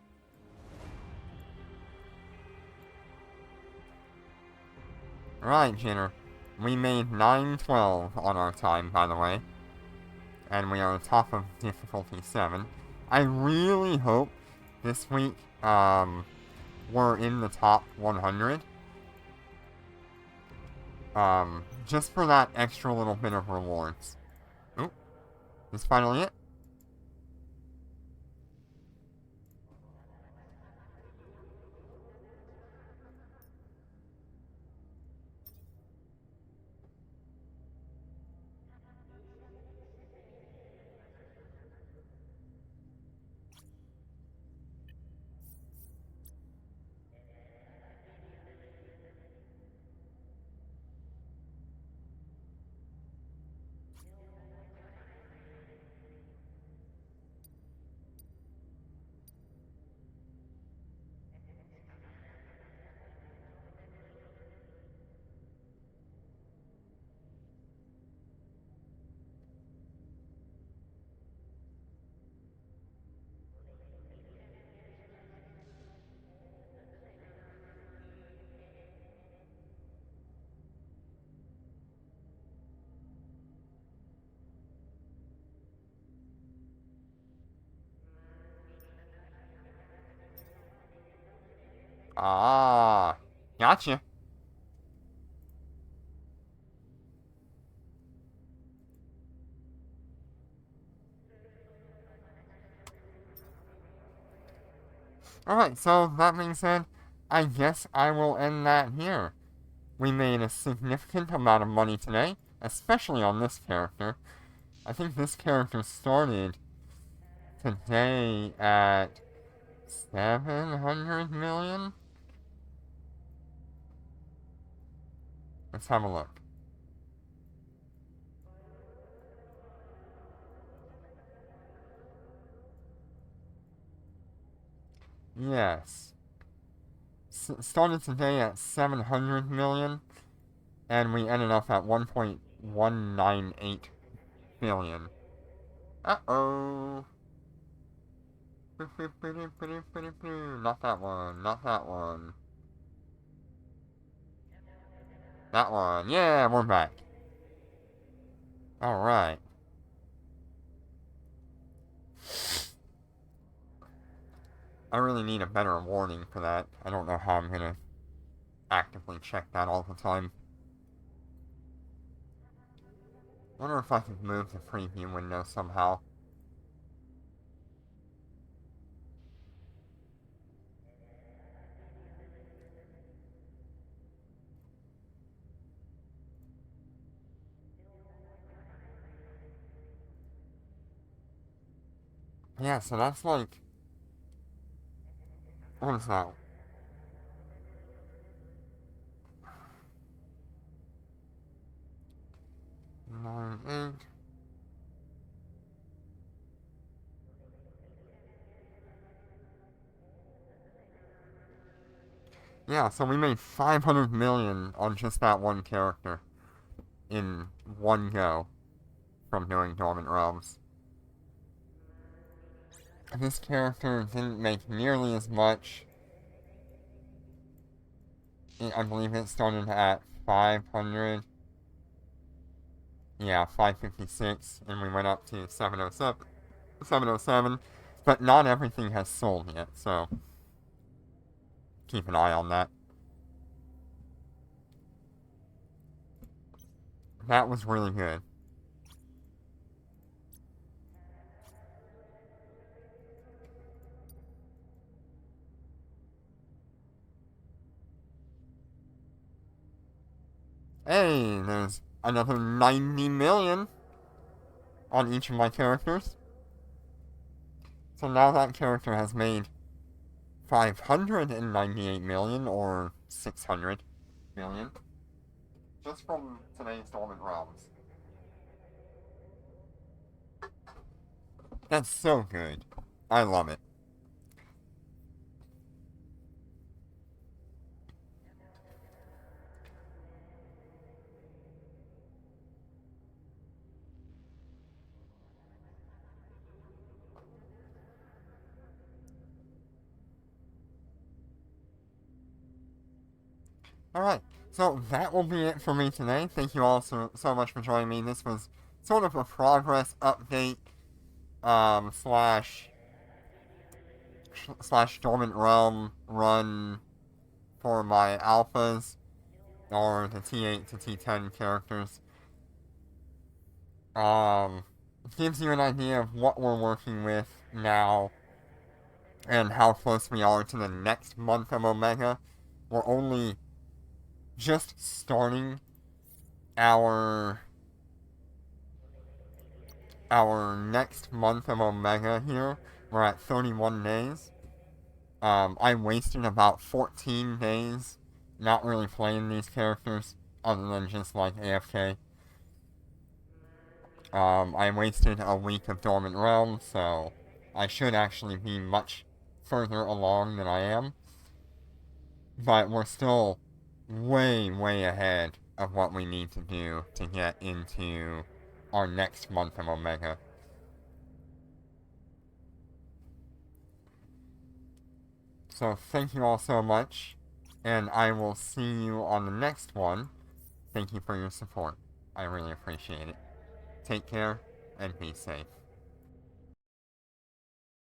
[SPEAKER 1] Right, Jitter. We made 912 on our time, by the way. And we are on top of difficulty 7. I really hope this week, we're in the top 100. Just for that extra little bit of rewards. Oop. Is finally it? Ah, gotcha. Alright, so that being said, I guess I will end that here. We made a significant amount of money today, especially on this character. I think this character started today at 700 million? Let's have a look. Yes. Started today at 700 million, and we ended up at 1.198 billion.
[SPEAKER 2] Uh-oh. Not that one, not that one. That one. Yeah, we're back. Alright. I really need a better warning for that. I don't know how I'm gonna actively check that all the time. Wonder if I could move the preview window somehow. Yeah, so that's like... What is that? Nine, eight. Yeah, so we made 500 million on just that one character in one go from doing Dormant Realms. This character didn't make nearly as much. I believe it started at 500. Yeah, 556, and we went up to 707. 707, but not everything has sold yet, so keep an eye on that. That was really good. Hey, there's another 90 million on each of my characters. So now that character has made 598 million, or 600 million, just from today's Dormant Realms. That's so good. I love it. Alright, so that will be it for me today. Thank you all so much for joining me. This was sort of a progress update, slash Dormant Realm run for my alphas, or the T8 to T10 characters. It gives you an idea of what we're working with now, and how close we are to the next month of Omega. We're only just starting our next month of Omega here. We're at 31 days. I wasted about 14 days not really playing these characters, other than just like AFK. I wasted a week of Dormant Realm, so I should actually be much further along than I am. But we're still way, way ahead of what we need to do to get into our next month of Omega. So thank you all so much, and I will see you on the next one. Thank you for your support. I really appreciate it. Take care, and be safe.